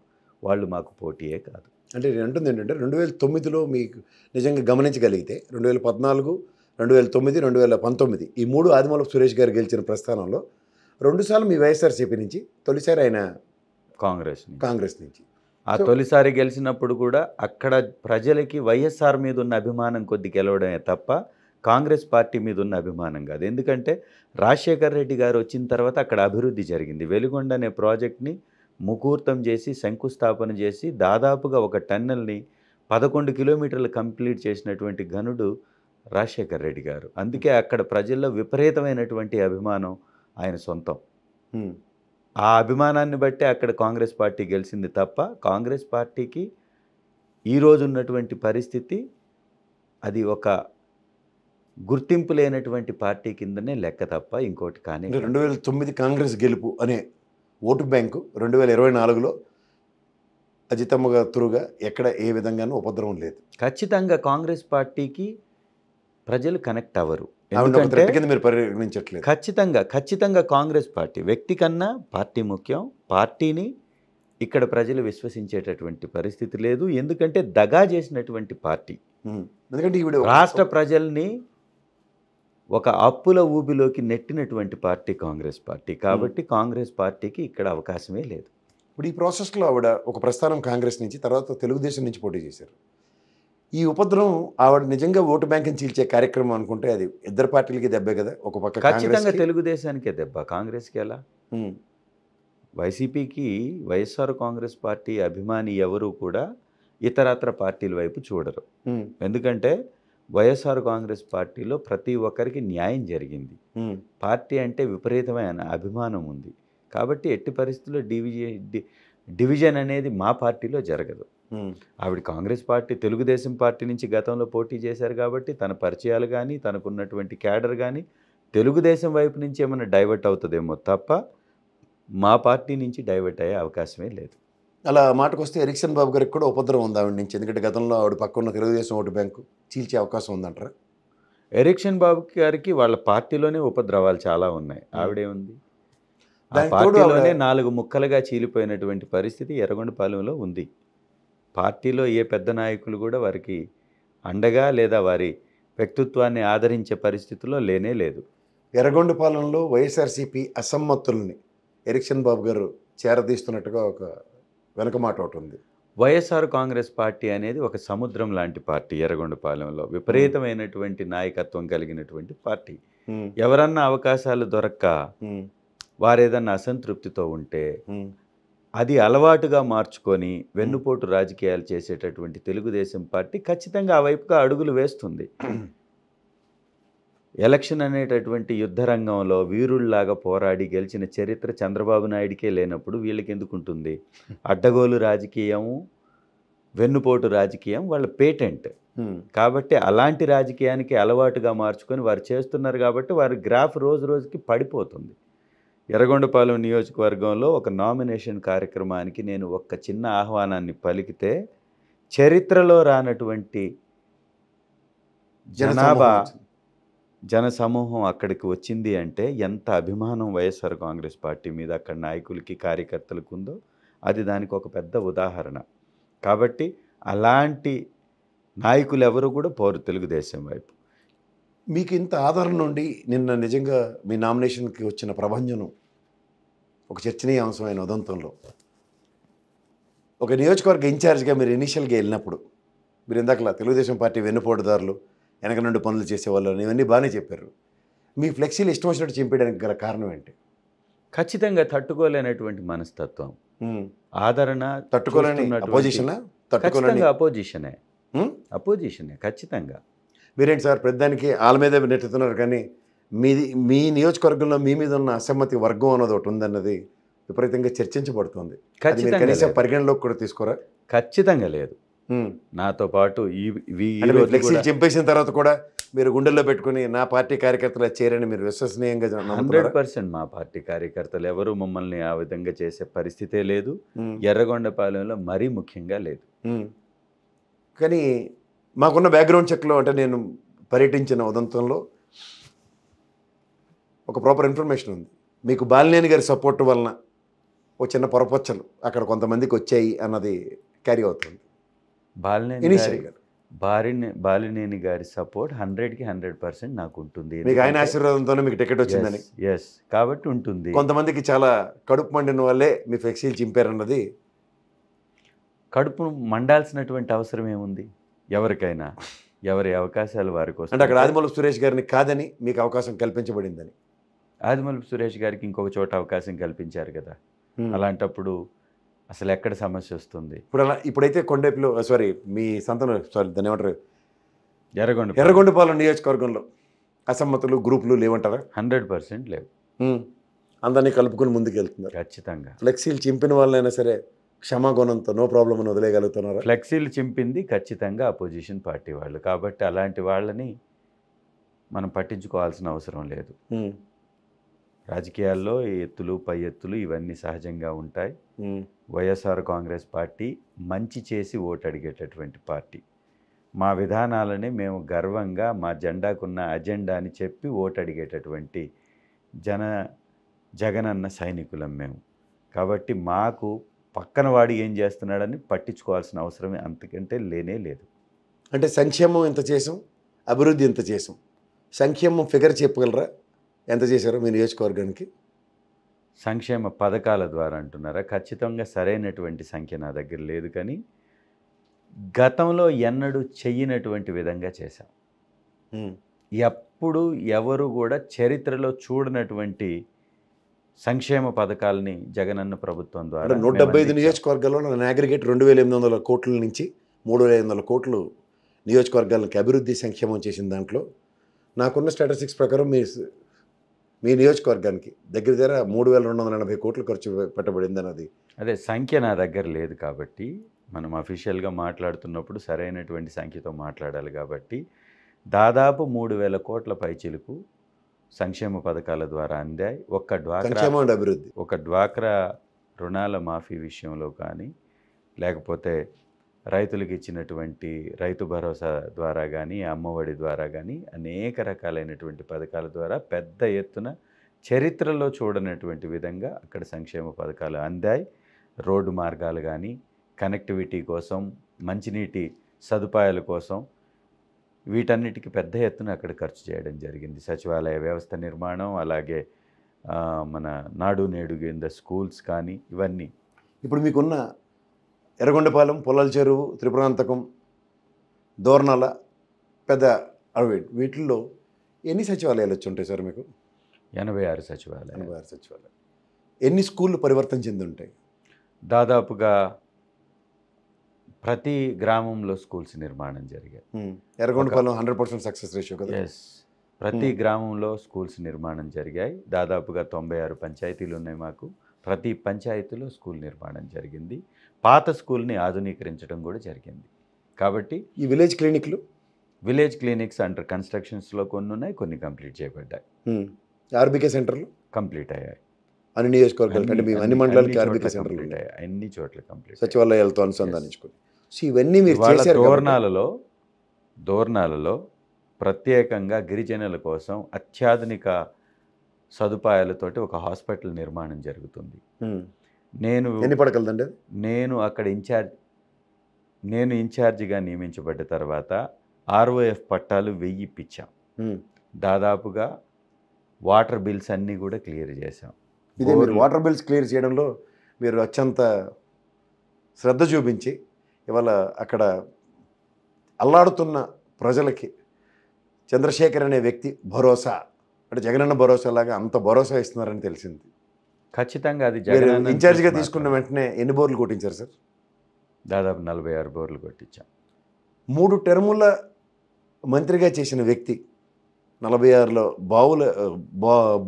వాళ్ళు మాకు పోటీయే కాదు. అంటే నేను అంటుంది ఏంటంటే 2009లో మీకు నిజంగా గమనించగలిగితే 2014, 2009, 2019 ఈ 3 ఆదిమూలపు సురేష్ గారు గెలిచిన ప్రస్థానంలో 2 సార్లు మీ వైఎస్ఆర్సీపీ నుంచి, తొలిసారి ఆయన కాంగ్రెస్ నుంచి. ఆ తొలిసారి గెలిచినప్పుడు కూడా అక్కడ ప్రజలకి వైఎస్ఆర్ మీద ఉన్న అభిమానం కొద్ది గెలవడమే తప్ప కాంగ్రెస్ పార్టీ మీద ఉన్న అభిమానం కాదు. ఎందుకంటే రాజశేఖర్ రెడ్డి గారు వచ్చిన తర్వాత అక్కడ అభివృద్ధి జరిగింది. వెలుగొండ అనే ప్రాజెక్ట్ని ముహూర్తం చేసి శంకుస్థాపన చేసి దాదాపుగా ఒక టన్నెల్ని 11 కిలోమీటర్లు కంప్లీట్ చేసినటువంటి ఘనుడు రాజశేఖర్ రెడ్డి గారు. అందుకే అక్కడ ప్రజల్లో విపరీతమైనటువంటి అభిమానం ఆయన సొంతం. ఆ అభిమానాన్ని బట్టి అక్కడ కాంగ్రెస్ పార్టీ గెలిచింది తప్ప కాంగ్రెస్ పార్టీకి ఈరోజు ఉన్నటువంటి పరిస్థితి అది ఒక గుర్తింపు లేనటువంటి పార్టీ కిందనే లెక్క తప్ప ఇంకోటి కానీ. 2009 కాంగ్రెస్ గెలుపు అనే ఓటు బ్యాంకు 2024లో అజితమ్మ గారు తురుగా ఎక్కడ ఏ విధంగానూ ఉపద్రవం లేదు. ఖచ్చితంగా కాంగ్రెస్ పార్టీకి ప్రజలు కనెక్ట్ అవ్వరు. మీరు పరిగణించట్లేదు. ఖచ్చితంగా కాంగ్రెస్ పార్టీ వ్యక్తి కన్నా పార్టీ ముఖ్యం. పార్టీని ఇక్కడ ప్రజలు విశ్వసించేటటువంటి పరిస్థితి లేదు. ఎందుకంటే దగా చేసినటువంటి పార్టీ. ఎందుకంటే రాష్ట్ర ప్రజల్ని ఒక అప్పుల ఊబిలోకి నెట్టినటువంటి పార్టీ కాంగ్రెస్ పార్టీ. కాబట్టి కాంగ్రెస్ పార్టీకి ఇక్కడ అవకాశమే లేదు. ఇప్పుడు ఈ ప్రాసెస్లో ఆవిడ ఒక ప్రస్థానం కాంగ్రెస్ నుంచి, తర్వాత తెలుగుదేశం నుంచి పోటీ చేశారు. ఈ ఉపద్రవం ఆవిడ నిజంగా ఓటు బ్యాంకుని చీల్చే కార్యక్రమం అనుకుంటే అది ఇద్దరు పార్టీలకి దెబ్బే కదా. ఒక పక్క ఖచ్చితంగా తెలుగుదేశానికే దెబ్బ, కాంగ్రెస్కి ఎలా? వైసీపీకి వైఎస్ఆర్ కాంగ్రెస్ పార్టీ అభిమాని ఎవరు కూడా ఇతరత్ర పార్టీల వైపు చూడరు. ఎందుకంటే వైఎస్ఆర్ కాంగ్రెస్ పార్టీలో ప్రతి ఒక్కరికి న్యాయం జరిగింది. పార్టీ అంటే విపరీతమైన అభిమానం ఉంది. కాబట్టి ఎట్టి పరిస్థితుల్లో డివిజన్ అనేది మా పార్టీలో జరగదు. ఆవిడ కాంగ్రెస్ పార్టీ తెలుగుదేశం పార్టీ నుంచి గతంలో పోటీ చేశారు కాబట్టి తన పరిచయాలు కానీ తనకున్నటువంటి క్యాడర్ కానీ తెలుగుదేశం వైపు నుంచి ఏమైనా డైవర్ట్ అవుతుందేమో తప్ప మా పార్టీ నుంచి డైవర్ట్ అయ్యే అవకాశమే లేదు. అలా మాటకు వస్తే ఎరిక్సన్ బాబు గారికి కూడా ఉపద్రవం ఉంది ఆవిడ నుంచి. ఎందుకంటే గతంలో ఆవిడ పక్కన తెలుగుదేశం ఓటు బ్యాంకు చీల్చే అవకాశం ఉందంటారా? ఎరిక్సన్ బాబు గారికి వాళ్ళ పార్టీలోనే ఉపద్రవాలు చాలా ఉన్నాయి. ఆవిడే ఉంది ఆ పార్టీలోనే 4 ముక్కలుగా చీలిపోయినటువంటి పరిస్థితి ఎర్రగొండపాలెంలో ఉంది. పార్టీలో ఏ పెద్ద నాయకులు కూడా వారికి అండగా లేదా వారి వ్యక్తిత్వాన్ని ఆదరించే పరిస్థితిలో లేనే లేదు. ఎర్రగొండపాలెంలో వైఎస్ఆర్సీపీ అసమ్మతుల్ని ఎరిక్సన్ బాబు గారు చేరదీస్తున్నట్టుగా ఒక వెనక మాట ఒకటి ఉంది. వైఎస్ఆర్ కాంగ్రెస్ పార్టీ అనేది ఒక సముద్రం లాంటి పార్టీ. ఎర్రగొండపాలెంలో విపరీతమైనటువంటి నాయకత్వం కలిగినటువంటి పార్టీ. ఎవరన్నా అవకాశాలు దొరక్క వారేదన్నా అసంతృప్తితో ఉంటే అది అలవాటుగా మార్చుకొని వెన్నుపోటు రాజకీయాలు చేసేటటువంటి తెలుగుదేశం పార్టీ ఖచ్చితంగా ఆ వైపుగా అడుగులు వేస్తుంది. ఎలక్షన్ అనేటటువంటి యుద్ధ రంగంలో వీరుల్లాగా పోరాడి గెలిచిన చరిత్ర చంద్రబాబు నాయుడికే లేనప్పుడు వీళ్ళకి ఎందుకు ఉంటుంది? అడ్డగోలు రాజకీయం, వెన్నుపోటు రాజకీయం వాళ్ళ పేటెంట్. కాబట్టి అలాంటి రాజకీయానికి అలవాటుగా మార్చుకొని వారు చేస్తున్నారు కాబట్టి వారి గ్రాఫ్ రోజు రోజుకి పడిపోతుంది. ఎర్రగొండపాలెం నియోజకవర్గంలో ఒక నామినేషన్ కార్యక్రమానికి నేను ఒక చిన్న ఆహ్వానాన్ని పలికితే చరిత్రలో రానటువంటి జనసమూహం అక్కడికి వచ్చింది అంటే ఎంత అభిమానం వైఎస్ఆర్ కాంగ్రెస్ పార్టీ మీద అక్కడ నాయకులకి కార్యకర్తలకు ఉందో అది దానికి ఒక పెద్ద ఉదాహరణ. కాబట్టి అలాంటి నాయకులు ఎవరు కూడా పోరు తెలుగుదేశం వైపు. మీకు ఇంత ఆదరణ నుండి నిన్న నిజంగా మీ నామినేషన్కి వచ్చిన ప్రభంజనం ఒక చర్చనీయాంశమైన ఉదంతంలో ఒక నియోజకవర్గ ఇన్ఛార్జ్గా మీరు ఇనీషియల్గా వెళ్ళినప్పుడు మీరు ఇందాకలా తెలుగుదేశం పార్టీ వెన్నుపోటుదారులు వెనక నుండి పనులు చేసేవాళ్ళు ఇవన్నీ బాగానే చెప్పారు. మీ ఫ్లెక్సీలు ఇష్టం వచ్చినట్టు చింపేయడానికి గల కారణం ఏంటి? ఖచ్చితంగా తట్టుకోలేనటువంటి మనస్తత్వం, ఆదరణ తట్టుకోలేని అపోజిషనా? ఖచ్చితంగా అపోజిషనే ఖచ్చితంగా. మీరేంటి సార్ ప్రతిదానికి వాళ్ళ మీద నెట్టుతున్నారు, కానీ మీ నియోజకవర్గంలో మీ మీద ఉన్న అసమ్మతి వర్గం అన్నది ఒకటి ఉందన్నది విపరీతంగా చర్చించబడుతుంది. కనీసం పరిగణలోకి కూడా తీసుకోరా? ఖచ్చితంగా లేదు. నాతో పాటు ఫ్లెక్సీలు చింపేసిన తర్వాత కూడా మీరు గుండెల్లో పెట్టుకుని నా పార్టీ కార్యకర్తలు చేరని మీరు విశ్వసనీయంగా 100% మా పార్టీ కార్యకర్తలు ఎవరు మమ్మల్ని ఆ విధంగా చేసే పరిస్థితే లేదు. ఎర్రగొండపాలెంలో మరీ ముఖ్యంగా లేదు. కానీ మాకున్న బ్యాక్గ్రౌండ్ చెక్లో అంటే నేను పర్యటించిన ఉదంతంలో ఒక ప్రాపర్ ఇన్ఫర్మేషన్ ఉంది. మీకు బాలినేని గారి సపోర్ట్ వలన ఒక చిన్న పొరపచ్చలు అక్కడ కొంతమందికి వచ్చాయి అన్నది క్యారీ అవుతుంది. బాలినేని గారి సపోర్ట్ 100% నాకు ఉంటుంది. మీకు ఆయన ఆశీర్వాదంతోనే మీకు టికెట్ వచ్చిందని? ఎస్, కాబట్టి ఉంటుంది. కొంతమందికి చాలా కడుపు మండిన వాళ్ళే మీ ఫ్లెక్సీలు చింపారన్నది. కడుపు మండాల్సినటువంటి అవసరం ఏముంది ఎవరికైనా? ఎవరి అవకాశాలు వారి కోసం. అంటే అక్కడ ఆదిమూలపు సురేష్ గారిని కాదని మీకు అవకాశం కల్పించబడిందని? ఆదిమూలపు సురేష్ గారికి ఇంకొక చోట అవకాశం కల్పించారు కదా. అలాంటప్పుడు అసలు ఎక్కడ సమస్య వస్తుంది? ఇప్పుడైతే కొండేపులో మీ సంతానం దాన్ని ఏమంటారు, ఎర్రగొండపాలెం నియోజకవర్గంలో అసమ్మతులు గ్రూపులు లేవంటారా? 100% లేవు. అందరినీ కలుపుకొని ముందుకు వెళ్తున్నారు. ఖచ్చితంగా. ఫ్లెక్సీలు చింపిన వాళ్ళైనా సరే క్షమాగుణంతో నో ప్రాబ్లం అని వదిలేయగలుగుతున్నారా? ఫ్లెక్సీలు చింపింది ఖచ్చితంగా అపోజిషన్ పార్టీ వాళ్ళు, కాబట్టి అలాంటి వాళ్ళని మనం పట్టించుకోవాల్సిన అవసరం లేదు. రాజకీయాల్లో ఎత్తులు పై ఎత్తులు ఇవన్నీ సహజంగా ఉంటాయి. వైఎస్ఆర్ కాంగ్రెస్ పార్టీ మంచి చేసి ఓటు అడిగేటటువంటి పార్టీ. మా విధానాలని మేము గర్వంగా మా జెండాకున్న అజెండాని చెప్పి ఓటు అడిగేటటువంటి జగనన్న సైనికులం మేము. కాబట్టి మాకు పక్కన వాడు ఏం చేస్తున్నాడని పట్టించుకోవాల్సిన అవసరమే అంతకంటే లేనే లేదు. అంటే సంక్షేమం ఎంత చేసాం, అభివృద్ధి ఎంత చేసాం, సంక్షేమం ఫిగర్ చెప్పగలరా? ఎంత చేశారో మీ నియోజకవర్గానికి? సంక్షేమ పథకాల ద్వారా అంటున్నారా? ఖచ్చితంగా సరైనటువంటి సంఖ్య నా దగ్గర లేదు, కానీ గతంలో ఎన్నడూ చెయ్యనటువంటి విధంగా చేశాం. ఎప్పుడు ఎవరు కూడా చరిత్రలో చూడనటువంటి సంక్షేమ పథకాలని జగనన్న ప్రభుత్వం ద్వారా 175 నియోజకవర్గాల్లో అగ్రిగేట్ 2800 కోట్ల నుంచి 3500 కోట్లు నియోజకవర్గాలకి అభివృద్ధి సంక్షేమం చేసిన దాంట్లో నాకున్న స్టాటిస్టిక్స్ ప్రకారం మీ నియోజకవర్గానికి దగ్గర 3280 కోట్లు ఖర్చు పెట్టబడింది అన్నది. అదే సంఖ్య నా దగ్గర లేదు కాబట్టి మనం అఫీషియల్గా మాట్లాడుతున్నప్పుడు సరైనటువంటి సంఖ్యతో మాట్లాడాలి. కాబట్టి దాదాపు 3000 కోట్ల పైచిలకు సంక్షేమ పథకాల ద్వారా అందాయి. ఒక డ్వాక్రా రుణాల మాఫీ విషయంలో కానీ, లేకపోతే రైతులకు ఇచ్చినటువంటి రైతు భరోసా ద్వారా కానీ, అమ్మఒడి ద్వారా కానీ అనేక రకాలైనటువంటి పథకాల ద్వారా పెద్ద ఎత్తున చరిత్రలో చూడనటువంటి విధంగా అక్కడ సంక్షేమ పథకాలు అందాయి. రోడ్డు మార్గాలు కానీ, కనెక్టివిటీ కోసం, మంచినీటి సదుపాయాల కోసం వీటన్నిటికీ పెద్ద ఎత్తున అక్కడ ఖర్చు చేయడం జరిగింది. సచివాలయ వ్యవస్థ నిర్మాణం, అలాగే మన నాడు నేడు కింద స్కూల్స్ కానీ ఇవన్నీ. ఇప్పుడు మీకున్న ఎర్రగొండపాలెం, పొలాల చెరువు, త్రిపురాంతకం, దోర్నాల, పెద్ద అడవి, వీటిల్లో ఎన్ని సచివాలయాలు వచ్చి ఉంటాయి సార్ మీకు? 86 సచివాలయాలు. 86 సచివాలయాలు. ఎన్ని స్కూళ్ళు పరివర్తన చెంది ఉంటాయి? దాదాపుగా ప్రతి గ్రామంలో స్కూల్స్ నిర్మాణం జరిగాయి. ఎర్రగొండపాలెం 100% సక్సెస్ రేషియో కదా? ఎస్, ప్రతి గ్రామంలో స్కూల్స్ నిర్మాణం జరిగాయి. దాదాపుగా 96 పంచాయతీలు ఉన్నాయి మాకు. ప్రతి పంచాయతీలో స్కూల్ నిర్మాణం జరిగింది. పాత స్కూల్ని ఆధునీకరించడం కూడా జరిగింది. కాబట్టి ఈ విలేజ్ క్లినిక్లు, విలేజ్ క్లినిక్స్ అండర్ కన్స్ట్రక్షన్స్లో కొన్ని ఉన్నాయి, కొన్ని కంప్లీట్ చేయబడ్డాయి, ఆర్బీకే సెంటర్లు కంప్లీట్ అయ్యాయి. అన్ని నియోజకవర్గాలు అంటే మేము అన్ని మండలాలకి ఆర్బీకే సెంటర్లు కంప్లీట్ అయ్యాయి, అన్ని చోట్ల కంప్లీట్. సచివాలయాలతో అనుసంధానించుకుని. సో ఇవన్నీ మీరు వాళ్ళ చేశారు దోర్నాలలో ప్రత్యేకంగా గిరిజనుల కోసం అత్యాధునిక సదుపాయాలతోటి ఒక హాస్పిటల్ నిర్మాణం జరుగుతుంది. ఎన్ని పడకలదండి అది? నేను ఇన్ఛార్జిగా నియమించబడ్డ తర్వాత ROF పట్టాలు 1000 ఇప్పించాం. దాదాపుగా వాటర్ బిల్స్ అన్నీ కూడా క్లియర్ చేశాం. ఇదే మీరు వాటర్ బిల్స్ క్లియర్ చేయడంలో మీరు అత్యంత శ్రద్ధ చూపించి ఇవాళ అక్కడ అల్లాడుతున్న ప్రజలకి చంద్రశేఖర్ అనే వ్యక్తి భరోసా, అంటే జగనన్న భరోసా లాగా అంత భరోసా ఇస్తున్నారని తెలిసింది. ఖచ్చితంగా అది జగన్ ఇన్ఛార్జిగా తీసుకున్న వెంటనే ఎన్ని బోర్లు కొట్టించారు సార్? దాదాపు 46 బోర్లు కొట్టించాం. 3 టర్ముల మంత్రిగా చేసిన వ్యక్తి 46లో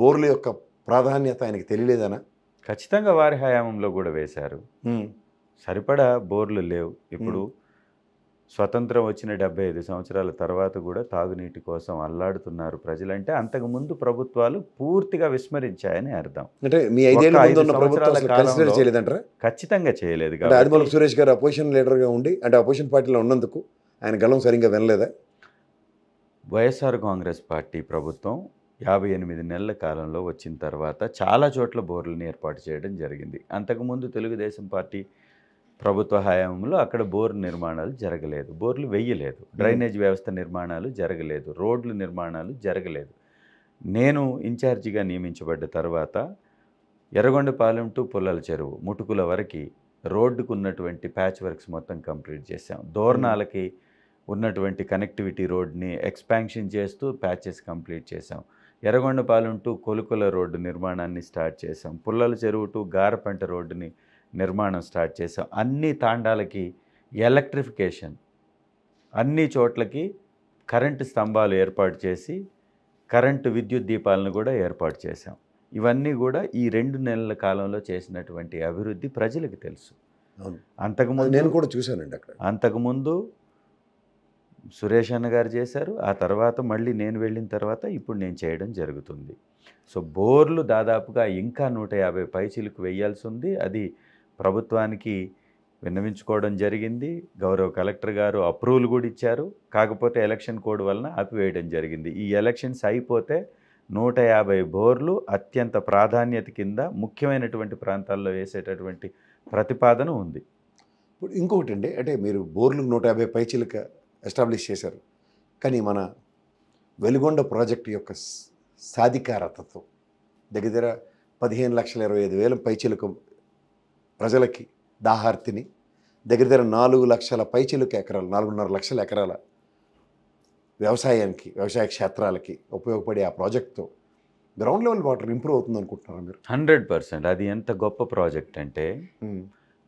బోర్ల యొక్క ప్రాధాన్యత ఆయనకి తెలియలేదనా? ఖచ్చితంగా వారి హయాంలో కూడా వేశారు. సరిపడా బోర్లు లేవు. ఇప్పుడు స్వతంత్రం వచ్చిన 75 సంవత్సరాల తర్వాత కూడా తాగునీటి కోసం అల్లాడుతున్నారు ప్రజలంటే అంతకుముందు ప్రభుత్వాలు పూర్తిగా విస్మరించాయని అర్థం. అంటే మీ 5 ఏళ్ల ముందు ఉన్న ప్రభుత్వాలు కన్సిడర్ చేయలేదంటారా? ఖచ్చితంగా చేయలేదు. ఆదిమూలపు సురేష్ గారు అపోజిషన్ లీడర్గా ఉండి, అంటే అపోజిషన్ పార్టీలో ఉన్నందుకు ఆయన గళం సరిగ్గా వినలేదా? వైఎస్ఆర్ కాంగ్రెస్ పార్టీ ప్రభుత్వం 58 నెలల కాలంలో వచ్చిన తర్వాత చాలా చోట్ల బోర్లను ఏర్పాటు చేయడం జరిగింది. అంతకుముందు తెలుగుదేశం పార్టీ ప్రభుత్వ హయాంలో అక్కడ బోర్ నిర్మాణాలు జరగలేదు, బోర్లు వేయలేదు, డ్రైనేజ్ వ్యవస్థ నిర్మాణాలు జరగలేదు, రోడ్లు నిర్మాణాలు జరగలేదు. నేను ఇన్ఛార్జిగా నియమించబడ్డ తర్వాత ఎర్రగొండపాలెం టు పుల్లల చెరువు ముటుకుల వరకు రోడ్డుకు ఉన్నటువంటి ప్యాచ్ వర్క్స్ మొత్తం కంప్లీట్ చేశాం. దోర్నాలకి ఉన్నటువంటి కనెక్టివిటీ రోడ్ని ఎక్స్పాన్షన్ చేస్తూ ప్యాచెస్ కంప్లీట్ చేశాం. ఎర్రగొండపాలెం టు కొలుకుల రోడ్డు నిర్మాణాన్ని స్టార్ట్ చేశాం. పుల్లల చెరువు టు గారపంట రోడ్డుని నిర్మాణం స్టార్ట్ చేశాం. అన్ని తాండాలకి ఎలక్ట్రిఫికేషన్, అన్ని చోట్లకి కరెంటు స్తంభాలు ఏర్పాటు చేసి కరెంటు విద్యుత్ దీపాలను కూడా ఏర్పాటు చేశాం. ఇవన్నీ కూడా ఈ 2 నెలల కాలంలో చేసినటువంటి అభివృద్ధి ప్రజలకు తెలుసు. అంతకుముందు నేను కూడా చూశానండి అక్కడ. అంతకుముందు సురేష్ అన్న గారు చేశారు, ఆ తర్వాత మళ్ళీ నేను వెళ్ళిన తర్వాత ఇప్పుడు నేను చేయడం జరుగుతుంది. సో బోర్లు దాదాపుగా ఇంకా 150 పైచీలకు వేయాల్సి ఉంది. అది ప్రభుత్వానికి విన్నవించుకోవడం జరిగింది. గౌరవ కలెక్టర్ గారు అప్రూవల్ కూడా ఇచ్చారు. కాకపోతే ఎలక్షన్ కోడ్ వలన ఆపివేయడం జరిగింది. ఈ ఎలక్షన్స్ అయిపోతే 150 బోర్లు అత్యంత ప్రాధాన్యత కింద ముఖ్యమైనటువంటి ప్రాంతాల్లో వేసేటటువంటి ప్రతిపాదన ఉంది. ఇప్పుడు ఇంకొకటి అండి, అంటే మీరు బోర్లు 150 పైచీలక ఎస్టాబ్లిష్ చేశారు, కానీ మన వెలుగొండ ప్రాజెక్టు యొక్క సాధికారతతో దగ్గర 15,25,000 పైచీలకు ప్రజలకి దాహార్తిని, దగ్గర 4 లక్షల పైచీలకు ఎకరాలు, 4.5 లక్షల ఎకరాల వ్యవసాయానికి, వ్యవసాయ క్షేత్రాలకి ఉపయోగపడే ఆ ప్రాజెక్టుతో గ్రౌండ్ లెవెల్ వాటర్ ఇంప్రూవ్ అవుతుంది అనుకుంటున్నారా మీరు? 100%. అది ఎంత గొప్ప ప్రాజెక్ట్ అంటే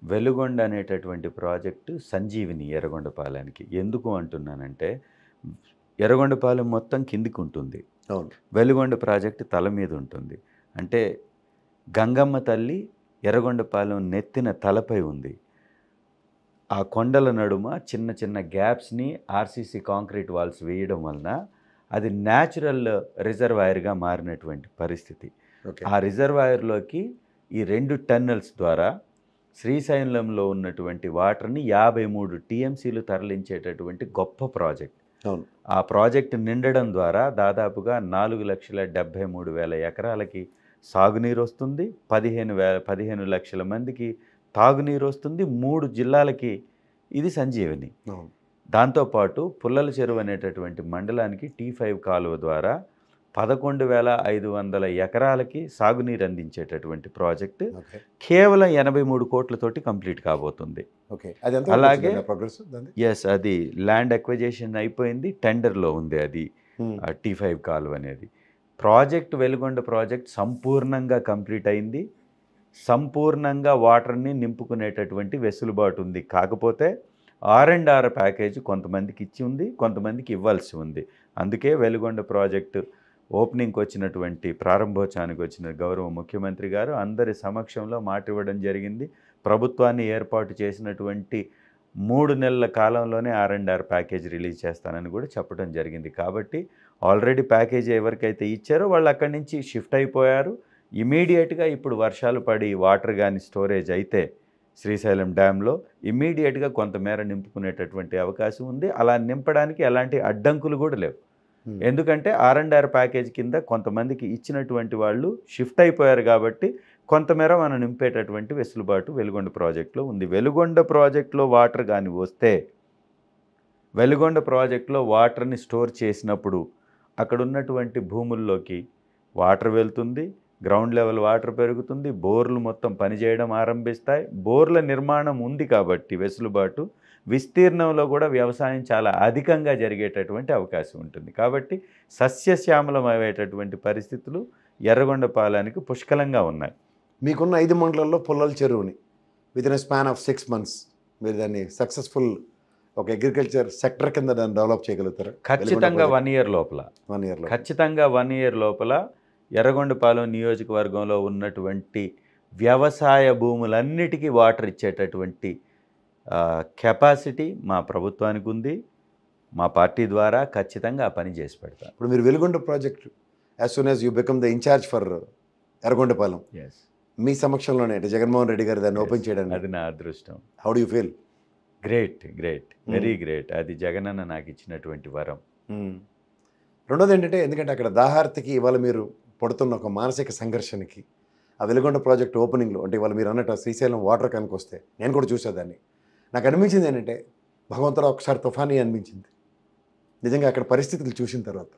వెలుగొండ అనేటటువంటి ప్రాజెక్టు సంజీవిని ఎర్రగొండపాలెంకి. ఎందుకు అంటున్నానంటే ఎర్రగొండపాలెం మొత్తం కిందికి ఉంటుంది, వెలుగొండ ప్రాజెక్టు తల మీద ఉంటుంది. అంటే గంగమ్మ తల్లి ఎర్రగొండపాలెం నెత్తిన తలపై ఉంది. ఆ కొండల నడుమ చిన్న చిన్న గ్యాప్స్ని RCC కాంక్రీట్ వాల్స్ వేయడం వలన అది న్యాచురల్ రిజర్వాయర్గా మారినటువంటి పరిస్థితి. ఆ రిజర్వాయర్లోకి ఈ 2 టన్నెల్స్ ద్వారా శ్రీశైలంలో ఉన్నటువంటి వాటర్ని 53 TMCలు తరలించేటటువంటి గొప్ప ప్రాజెక్ట్. ఆ ప్రాజెక్ట్ నిండడం ద్వారా దాదాపుగా 4,73,000 ఎకరాలకి సాగునీరు వస్తుంది, 15 లక్షల మందికి తాగునీరు వస్తుంది, 3 జిల్లాలకి ఇది సంజీవని. దాంతోపాటు పుల్లల చెరువు అనేటటువంటి మండలానికి T5 కాలువ ద్వారా 11,500 ఎకరాలకి సాగునీరు అందించేటటువంటి ప్రాజెక్టు కేవలం 83 కోట్లతోటి కంప్లీట్ కాబోతుంది. అలాగే అది ల్యాండ్ అక్విజిషన్ అయిపోయింది, టెండర్లో ఉంది అది T5 కాలువ అనేది. ప్రాజెక్ట్ వెలుగొండ ప్రాజెక్ట్ సంపూర్ణంగా కంప్లీట్ అయింది. సంపూర్ణంగా వాటర్ని నింపుకునేటటువంటి వెసులుబాటు ఉంది. కాకపోతే R&R ప్యాకేజ్ కొంతమందికి ఇచ్చి ఉంది, కొంతమందికి ఇవ్వాల్సి ఉంది. అందుకే వెలుగొండ ప్రాజెక్టు ఓపెనింగ్కి వచ్చినటువంటి ప్రారంభోత్సవానికి వచ్చిన గౌరవ ముఖ్యమంత్రి గారు అందరి సమక్షంలో మాట ఇవ్వడం జరిగింది. ప్రభుత్వాన్ని ఏర్పాటు చేసినటువంటి 3 నెలల కాలంలోనే R&R ప్యాకేజ్ రిలీజ్ చేస్తానని కూడా చెప్పడం జరిగింది. కాబట్టి ఆల్రెడీ ప్యాకేజ్ ఎవరికైతే ఇచ్చారో వాళ్ళు అక్కడి నుంచి షిఫ్ట్ అయిపోయారు. ఇమీడియట్గా ఇప్పుడు వర్షాలు పడి వాటర్ కానీ స్టోరేజ్ అయితే శ్రీశైలం డ్యాంలో ఇమీడియట్గా కొంతమేర నింపుకునేటటువంటి అవకాశం ఉంది. అలా నింపడానికి ఎలాంటి అడ్డంకులు కూడా లేవు. ఎందుకంటే R&R ప్యాకేజ్ కింద కొంతమందికి ఇచ్చినటువంటి వాళ్ళు షిఫ్ట్ అయిపోయారు కాబట్టి కొంతమేర మనం నింపేటటువంటి వెసులుబాటు వెలుగొండ ప్రాజెక్టులో ఉంది. వెలుగొండ ప్రాజెక్టులో వాటర్ కానీ వస్తే వెలుగొండ ప్రాజెక్టులో వాటర్ని స్టోర్ చేసినప్పుడు అక్కడ ఉన్నటువంటి భూముల్లోకి వాటర్ వెళ్తుంది, గ్రౌండ్ లెవెల్ వాటర్ పెరుగుతుంది, బోర్లు మొత్తం పనిచేయడం ఆరంభిస్తాయి. బోర్ల నిర్మాణం ఉంది కాబట్టి వెసులుబాటు విస్తీర్ణంలో కూడా వ్యవసాయం చాలా అధికంగా జరిగేటటువంటి అవకాశం ఉంటుంది. కాబట్టి సస్యశ్యామలమయ్యేటటువంటి పరిస్థితులు ఎర్రగొండపాలెనికి పుష్కలంగా ఉన్నాయి. మీకున్న 5 మండలాల్లో పుల్లల చెరువుని with in a span of 6 months మీరు దాన్ని సక్సెస్ఫుల్ ఒక అగ్రికల్చర్ సెక్టర్ కింద దాన్ని డెవలప్ చేయగలుగుతారా? ఖచ్చితంగా 1 year లోపల 1 year లో ఖచ్చితంగా 1 year లోపల ఎర్రగొండపాలెం నియోజకవర్గంలో ఉన్నటువంటి వ్యవసాయ భూములన్నిటికీ వాటర్ ఇచ్చేటటువంటి కెపాసిటీ మా ప్రభుత్వానికి ఉంది. మా పార్టీ ద్వారా ఖచ్చితంగా ఆ పని చేసి పెడతాం. ఇప్పుడు మీరు Veligonda project as soon as you become the incharge for Yerragondapalem మీ సమక్షంలోనే అంటే జగన్మోహన్ రెడ్డి గారు దాన్ని ఓపెన్ చేయడానికి అది నా అదృష్టం. How do you feel? Great very great. అది జగనన్న నాకు ఇచ్చినటువంటి వరం. రెండోది ఏంటంటే ఎందుకంటే అక్కడ దాహార్తికి ఇవాళ మీరు పడుతున్న ఒక మానసిక సంఘర్షణకి ఆ వెలుగొండ ప్రాజెక్ట్ ఓపెనింగ్లో అంటే ఇవాళ మీరు అన్నట్టు శ్రీశైలం వాటర్ కనుక వస్తే నేను కూడా చూసేదాన్ని. నాకు అనిపించింది ఏంటంటే భగవంతుడు ఒకసారి తుఫానీ అనిపించింది నిజంగా అక్కడ పరిస్థితులు చూసిన తర్వాత.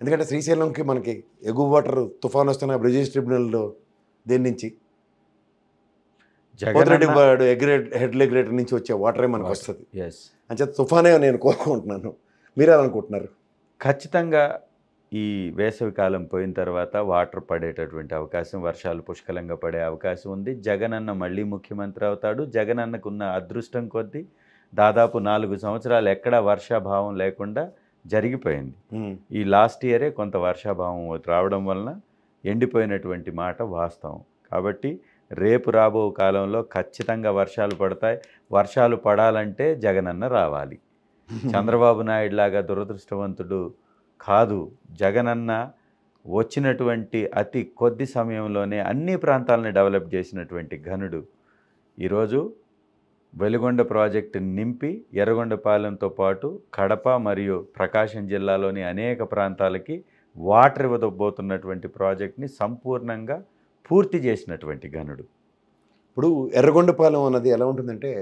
ఎందుకంటే శ్రీశైలంకి మనకి ఎగువ వాటర్ తుఫాన్ వస్తున్న బ్రిజేష్ ట్రిబ్యునల్లో దేని నుంచి హెడ్లెగ్రేటర్ నుంచి వచ్చే వాటరే మనకు వస్తుంది. అంచేత తుఫానే నేను కోరుకుంటున్నాను. మీరే అనుకుంటున్నారు? ఖచ్చితంగా ఈ వేసవి కాలం పోయిన తర్వాత వాటర్ పడేటటువంటి అవకాశం, వర్షాలు పుష్కలంగా పడే అవకాశం ఉంది. జగనన్న మళ్ళీ ముఖ్యమంత్రి అవుతాడు. జగనన్నకున్న అదృష్టం కొద్దీ దాదాపు 4 సంవత్సరాలు ఎక్కడా వర్షాభావం లేకుండా జరిగిపోయింది. ఈ లాస్ట్ ఇయరే కొంత వర్షాభావం రావడం వలన ఎండిపోయినటువంటి మాట వాస్తవం. కాబట్టి రేపు రాబో కాలంలో ఖచ్చితంగా వర్షాలు పడతాయి. వర్షాలు పడాలంటే జగనన్న రావాలి. చంద్రబాబు నాయుడు లాగా దురదృష్టవంతుడు కాదు. జగనన్న వచ్చినటువంటి అతి కొద్ది సమయంలోనే అన్ని ప్రాంతాలను డెవలప్ చేసినటువంటి ఘనుడు. ఈరోజు వెలుగొండ ప్రాజెక్టు నింపి ఎర్రగొండపాలెంతో పాటు కడప మరియు ప్రకాశం జిల్లాలోని అనేక ప్రాంతాలకి వాటర్ ఇవ్వబోతున్నటువంటి ప్రాజెక్ట్ని సంపూర్ణంగా పూర్తి చేసినటువంటి ఘనుడు. ఇప్పుడు ఎర్రగొండపాలెం అన్నది ఎలా ఉంటుందంటే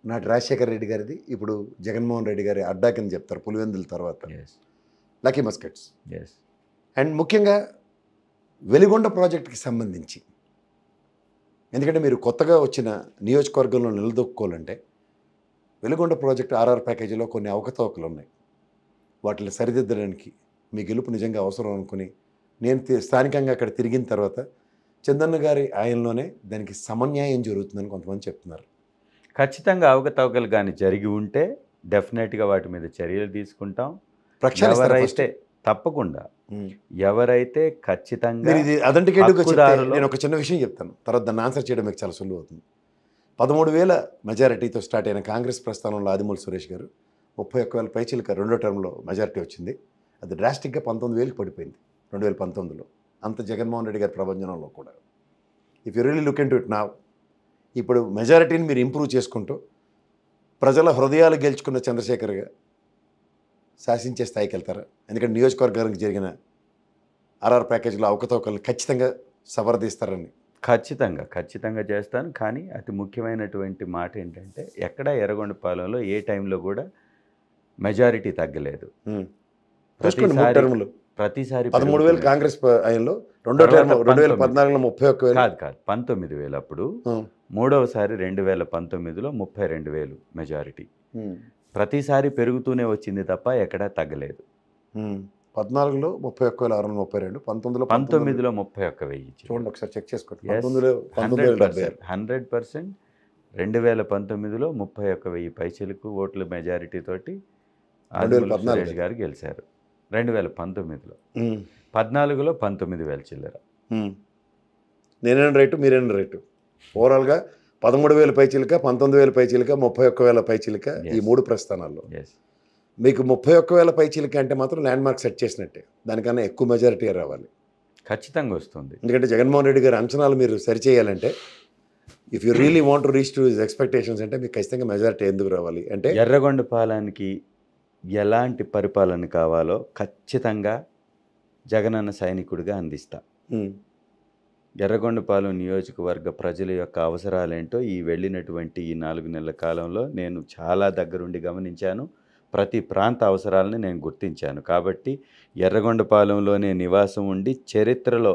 నాటి రాజశేఖర రెడ్డి గారిది, ఇప్పుడు జగన్మోహన్ రెడ్డి గారి అడ్డా కింద చెప్తారు పులివెందుల తర్వాత లక్కీ మస్కెట్స్. అండ్ ముఖ్యంగా వెలుగొండ ప్రాజెక్టుకి సంబంధించి ఎందుకంటే మీరు కొత్తగా వచ్చిన నియోజకవర్గంలో నిలదొక్కోవాలంటే వెలుగొండ ప్రాజెక్టు RR ప్యాకేజీలో కొన్ని అవకతవకలు ఉన్నాయి. వాటిని సరిదిద్దడానికి మీ గెలుపు నిజంగా అవసరం అనుకుని నేను స్థానికంగా అక్కడ తిరిగిన తర్వాత చందన్న గారి ఆయనలోనే దానికి సమన్యాయం జరుగుతుందని కొంతమంది చెప్తున్నారు. ఖచ్చితంగా అవకతవకలు కానీ జరిగి ఉంటే డెఫినెట్గా వాటి మీద చర్యలు తీసుకుంటాం. ఎవరైతే తప్పకుండా ఎవరైతే ఖచ్చితంగా నేను ఒక చిన్న విషయం చెప్తాను, తర్వాత దాన్ని ఆన్సర్ చేయడం మీకు చాలా సులువు అవుతుంది. 13,000 మెజారిటీతో స్టార్ట్ అయిన కాంగ్రెస్ ప్రస్థానంలో ఆదిమూలపు సురేష్ గారు 31,000 పైచిలక రెండో టర్మ్లో మెజారిటీ వచ్చింది. అది డ్రాస్టిక్గా 19,000కి పడిపోయింది 2019లో. అంత జగన్మోహన్ రెడ్డి గారి ప్రపంచంలో కూడా. If you really look in to it now, ఇప్పుడు మెజారిటీని మీరు ఇంప్రూవ్ చేసుకుంటూ ప్రజల హృదయాలు గెలుచుకున్న చంద్రశేఖర్గా శాసించే స్థాయికి వెళ్తారా? ఎందుకంటే నియోజకవర్గానికి జరిగిన RR ప్యాకేజీలో అవకతవకలు ఖచ్చితంగా సవరదీస్తారని. ఖచ్చితంగా చేస్తాను. కానీ అతి ముఖ్యమైనటువంటి మాట ఏంటంటే ఎక్కడ ఎర్రగొండపాలెంలో ఏ టైంలో కూడా మెజారిటీ తగ్గలేదు. ప్రతిసారి 13,000 కాంగ్రెస్ ఆయనలో, రెండో టర్మ్ 2014లో 31,000 కాదు 19,000 అప్పుడు, మూడవసారి 2019లో 32,000 మెజారిటీ. ప్రతిసారి పెరుగుతూనే వచ్చింది తప్ప ఎక్కడా తగ్గలేదు. 14లో 31,632, 19లో 31,000 చూడండి ఒకసారి చెక్ చేసుకోండి. 100% 2019లో 31,000 పైచిలకు ఓట్ల మెజారిటీ తోటి ఆదిమూలపు సురేష్ గారు గెలిచారు. 2019లో 14లో 19,000 చిల్లర. నేనేం రేటు మీరేం రేటు ఓవరాల్గా 13,000 పైచిలుక 19,000 పైచిలుక 31,000 పైచిలుక ఈ 3 ప్రస్థానాల్లో మీకు 31,000 పైచిలుక అంటే మాత్రం ల్యాండ్ మార్క్ సెట్ చేసినట్టే. దానికన్నా ఎక్కువ మెజారిటీ రావాలి, ఖచ్చితంగా వస్తుంది. ఎందుకంటే జగన్మోహన్ రెడ్డి గారి అంచనాలు మీరు సరిచేయాలంటే if you really want to reach to his expectations అంటే మీకు ఖచ్చితంగా మెజారిటీ ఎందుకు రావాలి అంటే ఎర్రగొండపాలెంకి ఎలాంటి పరిపాలన కావాలో ఖచ్చితంగా జగనన్న సైనికుడిగా అందిస్తా. ఎర్రగొండపాలెం నియోజకవర్గ ప్రజల యొక్క అవసరాలేంటో ఈ వెళ్ళినటువంటి ఈ 4 నెలల కాలంలో నేను చాలా దగ్గరుండి గమనించాను. ప్రతి ప్రాంత అవసరాలని నేను గుర్తించాను. కాబట్టి ఎర్రగొండపాలెంలోనే నివాసం ఉండి చరిత్రలో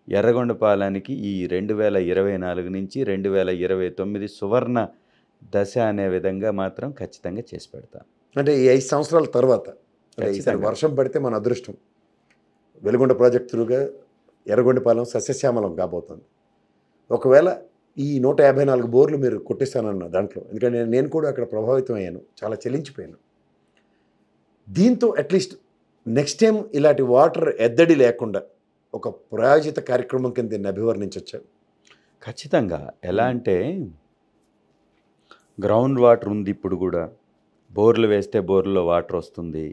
ఎర్రగొండపాలెంకి ఈ 2024 నుంచి 2029 సువర్ణ దశ అనే విధంగా మాత్రం ఖచ్చితంగా చేసి పెడతాను. అంటే ఈ 5 సంవత్సరాల తర్వాత ఈసారి వర్షం పడితే మన అదృష్టం వెలుగొండ ప్రాజెక్ట్ త్రూగా ఎర్రగొండపాలెం సస్యశ్యామలం కాబోతుంది. ఒకవేళ ఈ 154 బోర్లు మీరు కొట్టిస్తానన్న దాంట్లో, ఎందుకంటే నేను కూడా అక్కడ ప్రభావితం అయ్యాను, చాలా చెల్లించిపోయాను. దీంతో అట్లీస్ట్ నెక్స్ట్ టైం ఇలాంటి వాటర్ ఎద్దడి లేకుండా ఒక ప్రాయోజిత కార్యక్రమం కింద దీన్ని అభివర్ణించవచ్చు. ఖచ్చితంగా. ఎలా అంటే గ్రౌండ్ వాటర్ ఉంది, ఇప్పుడు కూడా బోర్లు వేస్తే బోర్లో వాటర్ వస్తుంది.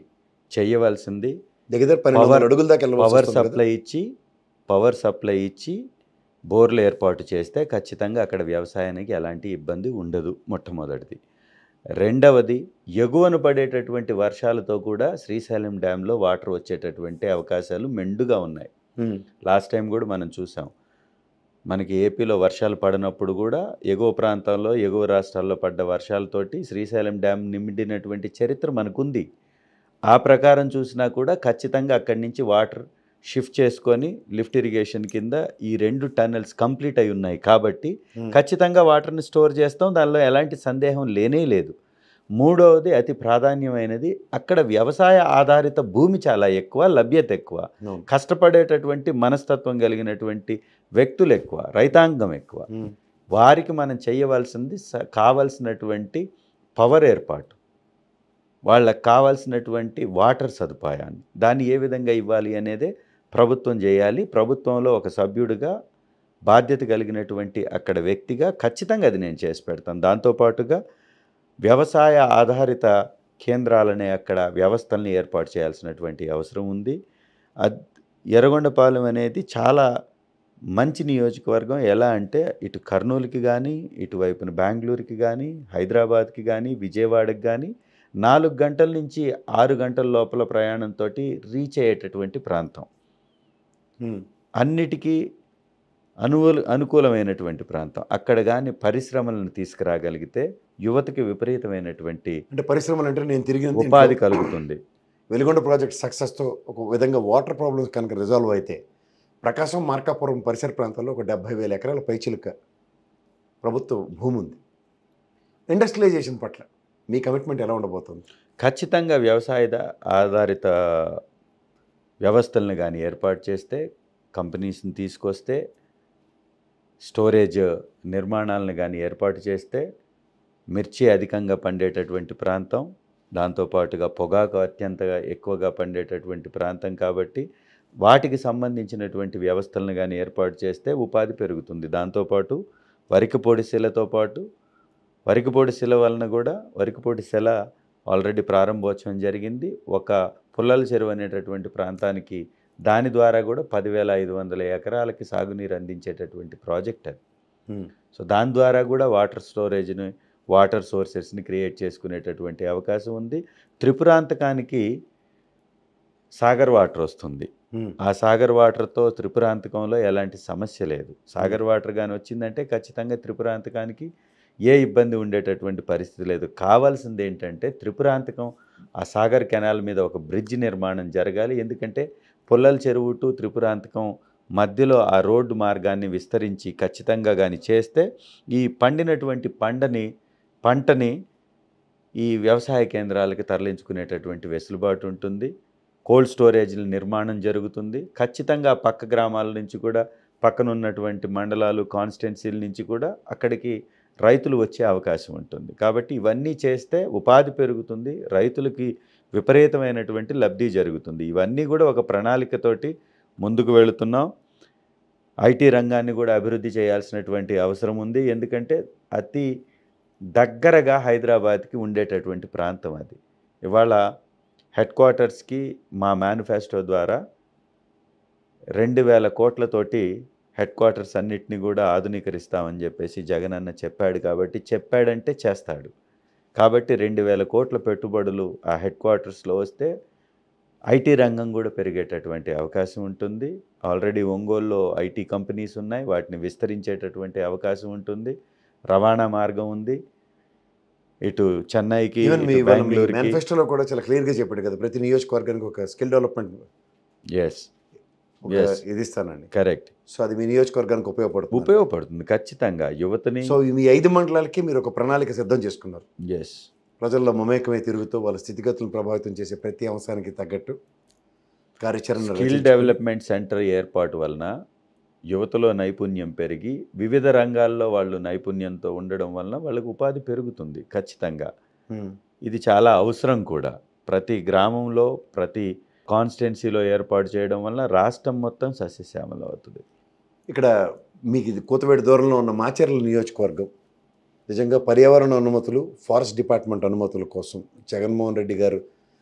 చేయవలసింది దగ్గర 12 అడుగుల దాకా పవర్ సప్లై ఇచ్చి బోర్లు ఏర్పాటు చేస్తే ఖచ్చితంగా అక్కడ వ్యవసాయానికి ఎలాంటి ఇబ్బంది ఉండదు. మొట్టమొదటిది. రెండవది, ఎగువన పడేటటువంటి వర్షాలతో కూడా శ్రీశైలం డ్యాంలో వాటర్ వచ్చేటటువంటి అవకాశాలు మెండుగా ఉన్నాయి. లాస్ట్ టైం కూడా మనం చూసాం. మనకి ఏపీలో వర్షాలు పడినప్పుడు కూడా ఎగువ ప్రాంతాల్లో ఎగువ రాష్ట్రాల్లో పడ్డ వర్షాలతోటి శ్రీశైలం డ్యామ్ నిండినటువంటి చరిత్ర మనకుంది. ఆ ప్రకారం చూసినా కూడా ఖచ్చితంగా అక్కడి నుంచి వాటర్ షిఫ్ట్ చేసుకొని లిఫ్ట్ ఇరిగేషన్ కింద ఈ 2 టన్నెల్స్ కంప్లీట్ అయి ఉన్నాయి. కాబట్టి ఖచ్చితంగా వాటర్ని స్టోర్ చేస్తాం, దానిలో ఎలాంటి సందేహం లేనే లేదు. మూడవది, అతి ప్రాధాన్యమైనది, అక్కడ వ్యవసాయ ఆధారిత భూమి చాలా ఎక్కువ, లభ్యత ఎక్కువ, కష్టపడేటటువంటి మనస్తత్వం కలిగినటువంటి వ్యక్తులు ఎక్కువ, రైతాంగం ఎక్కువ. వారికి మనం చేయవలసింది కావలసినటువంటి పవర్ ఏర్పాటు, వాళ్ళకి కావాల్సినటువంటి వాటర్ సదుపాయాన్ని, దాన్ని ఏ విధంగా ఇవ్వాలి అనేదే ప్రభుత్వం చేయాలి. ప్రభుత్వంలో ఒక సభ్యుడిగా బాధ్యత కలిగినటువంటి అక్కడ వ్యక్తిగా ఖచ్చితంగా అది నేను చేసి పెడతాను. దాంతోపాటుగా వ్యవసాయ ఆధారిత కేంద్రాలనే అక్కడ వ్యవస్థల్ని ఏర్పాటు చేయాల్సినటువంటి అవసరం ఉంది. ఎర్రగొండపాలెం అనేది చాలా మంచి నియోజకవర్గం. ఎలా అంటే ఇటు కర్నూలుకి కానీ, ఇటువైపున బెంగళూరుకి కానీ, హైదరాబాద్కి కానీ, విజయవాడకి కానీ 4 గంటల నుంచి 6 గంటల లోపల ప్రయాణంతో రీచ్ అయ్యేటటువంటి ప్రాంతం. అన్నిటికీ అనుకూలమైనటువంటి ప్రాంతం. అక్కడ కానీ పరిశ్రమలను తీసుకురాగలిగితే యువతకి విపరీతమైనటువంటి అంటే పరిశ్రమలు అంటే నేను తిరిగి ఉపాధి కలుగుతుంది. వెలుగొండ ప్రాజెక్ట్ సక్సెస్తో ఒక విధంగా వాటర్ ప్రాబ్లమ్స్ కనుక రిజాల్వ్ అయితే ప్రకాశం మార్కాపురం పరిసర ప్రాంతాల్లో ఒక 70,000 ఎకరాల పైచిలుక ప్రభుత్వ భూమి ఉంది. ఇండస్ట్రియలైజేషన్ పట్ల మీ కమిట్మెంట్ ఎలా ఉండబోతుంది? ఖచ్చితంగా వ్యవసాయ ఆధారిత వ్యవస్థలను కానీ ఏర్పాటు చేస్తే, కంపెనీస్ని తీసుకొస్తే, స్టోరేజ్ నిర్మాణాలను కానీ ఏర్పాటు చేస్తే, మిర్చి అధికంగా పండేటటువంటి ప్రాంతం, దాంతోపాటుగా పొగాకు అత్యంత ఎక్కువగా పండేటటువంటి ప్రాంతం. కాబట్టి వాటికి సంబంధించినటువంటి వ్యవస్థలను కానీ ఏర్పాటు చేస్తే ఉపాధి పెరుగుతుంది. దాంతోపాటు వరికపొడి శిలతో పాటు వరికపొడి శిల వలన కూడా వరికపొడి శిల ఆల్రెడీ ప్రారంభోత్సవం జరిగింది. ఒక పుల్లల చెరువు అనేటటువంటి ప్రాంతానికి దాని ద్వారా కూడా 10,500 ఎకరాలకి సాగునీరు అందించేటటువంటి ప్రాజెక్ట్ అది. సో దాని ద్వారా కూడా వాటర్ సోర్సెస్ని క్రియేట్ చేసుకునేటటువంటి అవకాశం ఉంది. త్రిపురాంతకానికి సాగర్ వాటర్ వస్తుంది. ఆ సాగర్ వాటర్తో త్రిపురాంతకంలో ఎలాంటి సమస్య లేదు. సాగర్ వాటర్ కానీ వచ్చిందంటే ఖచ్చితంగా త్రిపురాంతకానికి ఏ ఇబ్బంది ఉండేటటువంటి పరిస్థితి లేదు. కావాల్సింది ఏంటంటే త్రిపురాంతకం ఆ సాగర్ కెనాల్ మీద ఒక బ్రిడ్జ్ నిర్మాణం జరగాలి. ఎందుకంటే పుల్లల చెరువు టు త్రిపురాంతకం మధ్యలో ఆ రోడ్డు మార్గాన్ని విస్తరించి ఖచ్చితంగా కానీ చేస్తే ఈ పండినటువంటి పంటని ఈ వ్యవసాయ కేంద్రాలకి తరలించుకునేటటువంటి వెసులుబాటు ఉంటుంది. కోల్డ్ స్టోరేజ్ల నిర్మాణం జరుగుతుంది. ఖచ్చితంగా పక్క గ్రామాల నుంచి కూడా, పక్కనున్నటువంటి మండలాలు, కాన్స్టిట్యున్సీల నుంచి కూడా అక్కడికి రైతులు వచ్చే అవకాశం ఉంటుంది. కాబట్టి ఇవన్నీ చేస్తే ఉపాధి పెరుగుతుంది, రైతులకి విపరీతమైనటువంటి లబ్ధి జరుగుతుంది. ఇవన్నీ కూడా ఒక ప్రణాళికతోటి ముందుకు వెళుతున్నాం. ఐటీ రంగాన్ని కూడా అభివృద్ధి చేయాల్సినటువంటి అవసరం ఉంది. ఎందుకంటే అతి దగ్గరగా హైదరాబాద్కి ఉండేటటువంటి ప్రాంతం అది. ఇవాళ హెడ్ క్వార్టర్స్కి మా మేనిఫెస్టో ద్వారా 2,000 కోట్లతోటి హెడ్ క్వార్టర్స్ అన్నిటిని కూడా ఆధునీకరిస్తామని చెప్పేసి జగనన్న చెప్పాడు. కాబట్టి చెప్పాడంటే చేస్తాడు. కాబట్టి 2,000 కోట్ల పెట్టుబడులు ఆ హెడ్ క్వార్టర్స్లో వస్తే ఐటీ రంగం కూడా పెరిగేటటువంటి అవకాశం ఉంటుంది. ఆల్రెడీ ఒంగోలులో ఐటీ కంపెనీస్ ఉన్నాయి, వాటిని విస్తరించేటటువంటి అవకాశం ఉంటుంది. రవాణా మార్గం ఉంది. ఇటు చెన్నైకి, బెంగళూరుకి. మేనిఫెస్టోలో కూడా చాలా క్లియర్గా చెప్పాడు కదా, ప్రతి నియోజకవర్గానికి ఒక స్కిల్ డెవలప్మెంట్ ఇది ఇస్తానండి. కరెక్ట్. సో అది మీ నియోజకవర్గానికి ఉపయోగపడుతుంది ఖచ్చితంగా యువతని. సో మీ 5 మండలాలకి మీరు ఒక ప్రణాళిక సిద్ధం చేసుకున్నారు. ఎస్. ప్రజల్లో మమేకమై తిరుగుతూ వాళ్ళ స్థితిగతులను ప్రభావితం చేసే ప్రతి అంశానికి తగ్గట్టు కార్యాచరణ. స్కిల్ డెవలప్మెంట్ సెంటర్ ఏర్పాటు వలన యువతలో నైపుణ్యం పెరిగి వివిధ రంగాల్లో వాళ్ళు నైపుణ్యంతో ఉండడం వలన వాళ్ళకు ఉపాధి పెరుగుతుంది ఖచ్చితంగా. ఇది చాలా అవసరం కూడా. ప్రతి గ్రామంలో ప్రతి కాన్స్టిట్యున్సీలో ఏర్పాటు చేయడం వల్ల రాష్ట్రం మొత్తం సస్యశ్యామలం అవుతుంది. ఇక్కడ మీకు ఇది కూతవేడి దూరంలో ఉన్న మాచర్ల నియోజకవర్గం నిజంగా పర్యావరణ అనుమతులు, ఫారెస్ట్ డిపార్ట్మెంట్ అనుమతుల కోసం జగన్మోహన్ రెడ్డి గారు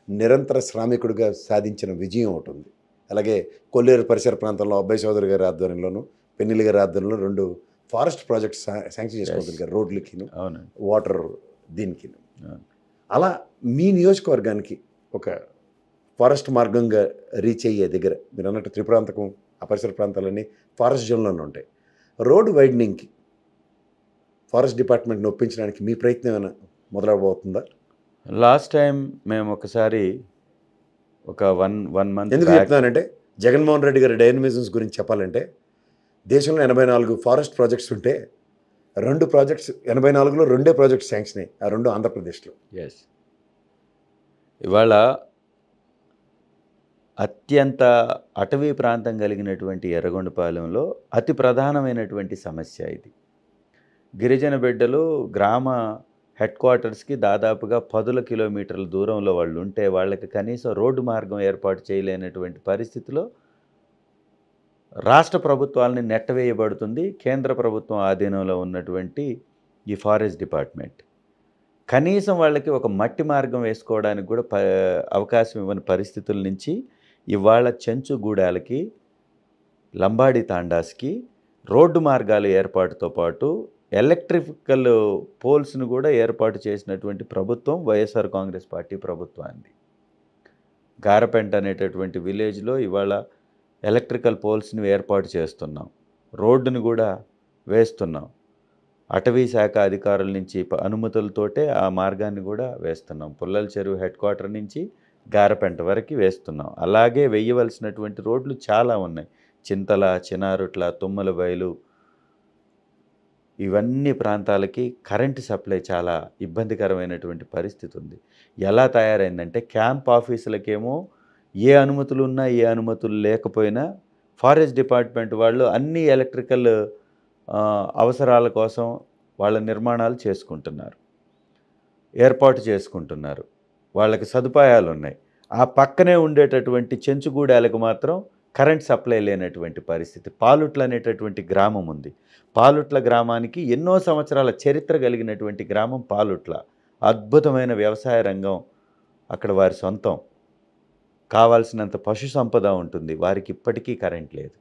నిరంతర శ్రామికుడిగా సాధించిన విజయం ఒకటి ఉంది. అలాగే కొల్లేరు పరిసర ప్రాంతంలో అబ్బాయి చౌదరి గారి ఆధ్వర్యంలోను, పెన్నెల్లి గారి ఆధ్వర్యంలో 2 ఫారెస్ట్ ప్రాజెక్ట్స్ శాంక్షన్ చేసుకోగలిగారు. రోడ్లకి, వాటర్ దీనికి. అలా మీ నియోజకవర్గానికి ఒక ఫారెస్ట్ మార్గంగా రీచ్ అయ్యే దగ్గర మీరు అన్నట్టు త్రిప్రాంతకం, ఆ పరిసర ప్రాంతాలన్నీ ఫారెస్ట్ జోన్లోనే ఉంటాయి. రోడ్ వైడనింగ్కి ఫారెస్ట్ డిపార్ట్మెంట్ని ఒప్పించడానికి మీ ప్రయత్నం ఏమైనా మొదలవబోతుందా? లాస్ట్ టైం మేము ఒకసారి ఒక వన్ మంత్. ఎందుకు చెప్తున్నానంటే జగన్మోహన్ రెడ్డి గారి డైనమిజమ్స్ గురించి చెప్పాలంటే దేశంలో 84 ఫారెస్ట్ ప్రాజెక్ట్స్ ఉంటే 2 ప్రాజెక్ట్స్ 84లో 2 ప్రాజెక్ట్స్ శాంక్షన్ అయ్యాయి. ఆ 2 ఆంధ్రప్రదేశ్లో. ఎస్. ఇవాళ అత్యంత అటవీ ప్రాంతం కలిగినటువంటి ఎర్రగొండపాలెంలో అతి ప్రధానమైనటువంటి సమస్య ఇది. గిరిజన బిడ్డలు గ్రామ హెడ్ క్వార్టర్స్కి దాదాపుగా 10 కిలోమీటర్ల దూరంలో వాళ్ళు ఉంటే వాళ్ళకి కనీసం రోడ్డు మార్గం ఏర్పాటు చేయలేనటువంటి పరిస్థితిలో రాష్ట్ర ప్రభుత్వాలని నెట్టవేయబడుతుంది కేంద్ర ప్రభుత్వం ఆధీనంలో ఉన్నటువంటి ఈ ఫారెస్ట్ డిపార్ట్మెంట్. కనీసం వాళ్ళకి ఒక మట్టి మార్గం వేసుకోవడానికి కూడా అవకాశం ఇవ్వని పరిస్థితుల నుంచి ఇవాళ చెంచుగూడాలకి, లంబాడి తాండాస్కి రోడ్డు మార్గాల ఏర్పాటుతో పాటు ఎలక్ట్రికల్ పోల్స్ను కూడా ఏర్పాటు చేసినటువంటి ప్రభుత్వం వైఎస్ఆర్ కాంగ్రెస్ పార్టీ ప్రభుత్వాన్ని. గారపెంట అనేటటువంటి విలేజ్లో ఇవాళ ఎలక్ట్రికల్ పోల్స్ని ఏర్పాటు చేస్తున్నాం, రోడ్డును కూడా వేస్తున్నాం. అటవీ శాఖ అధికారుల నుంచి అనుమతులతోటే ఆ మార్గాన్ని కూడా వేస్తున్నాం. పుల్లల చెరువు హెడ్ క్వార్టర్ నుంచి గారపెంట వరకు వేస్తున్నాం. అలాగే వేయవలసినటువంటి రోడ్లు చాలా ఉన్నాయి. చింతల, చినారుట్ల, తుమ్మల బయలు, ఇవన్నీ ప్రాంతాలకి కరెంటు సప్లై చాలా ఇబ్బందికరమైనటువంటి పరిస్థితి ఉంది. ఎలా తయారైందంటే క్యాంప్ ఆఫీసులకేమో ఏ అనుమతులు ఉన్నా ఏ అనుమతులు లేకపోయినా ఫారెస్ట్ డిపార్ట్మెంట్ వాళ్ళు అన్ని ఎలక్ట్రికల్ అవసరాల కోసం వాళ్ళ నిర్మాణాలు చేసుకుంటున్నారు, ఏర్పాటు చేసుకుంటున్నారు. వాళ్ళకి సదుపాయాలు ఉన్నాయి. ఆ పక్కనే ఉండేటటువంటి చెంచుగూడాలకు మాత్రం కరెంట్ సప్లై లేనటువంటి పరిస్థితి. పాలుట్ల అనేటటువంటి గ్రామం ఉంది. పాలుట్ల గ్రామానికి ఎన్నో సంవత్సరాల చరిత్ర కలిగినటువంటి గ్రామం పాలుట్ల. అద్భుతమైన వ్యవసాయ రంగం అక్కడ వారి సొంతం. కావాల్సినంత పశు సంపద ఉంటుంది. వారికి ఇప్పటికీ కరెంట్ లేదు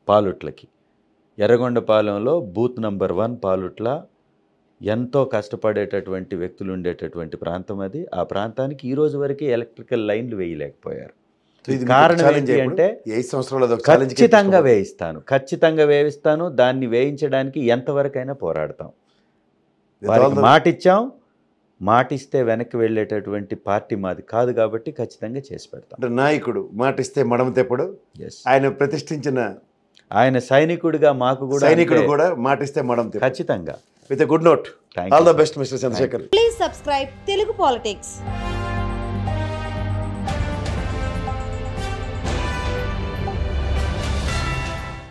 పాలుట్లకి. ఎర్రగొండపాలెంలో బూత్ నంబర్ 1 పాలుట్ల ఎంతో కష్టపడేటటువంటి వ్యక్తులు ఉండేటటువంటి ప్రాంతం అది. ఆ ప్రాంతానికి ఈ రోజు వరకే ఎలక్ట్రికల్ లైన్లు వేయలేకపోయారు. కారణం ఏంటి అంటే ఖచ్చితంగా వేయిస్తాను, దాన్ని వేయించడానికి ఎంతవరకైనా పోరాడతాం. వారికి మాటిచ్చాం, మాటిస్తే వెనక్కి వెళ్ళేటటువంటి పార్టీ మాది కాదు కాబట్టి ఖచ్చితంగా చేసి పెడతాం. అంటే నాయకుడు మాటిస్తే మడమ తెప్పడు. ఆయన ప్రతిష్ఠించిన ఆయన సైనికుడిగా మాకు కూడా సైనికుడు కూడా మాటిస్తే మడమ తెప్పడు. ఖచ్చితంగా. With a good note. All the best mister Chandrashekar. Please subscribe Telugu politics.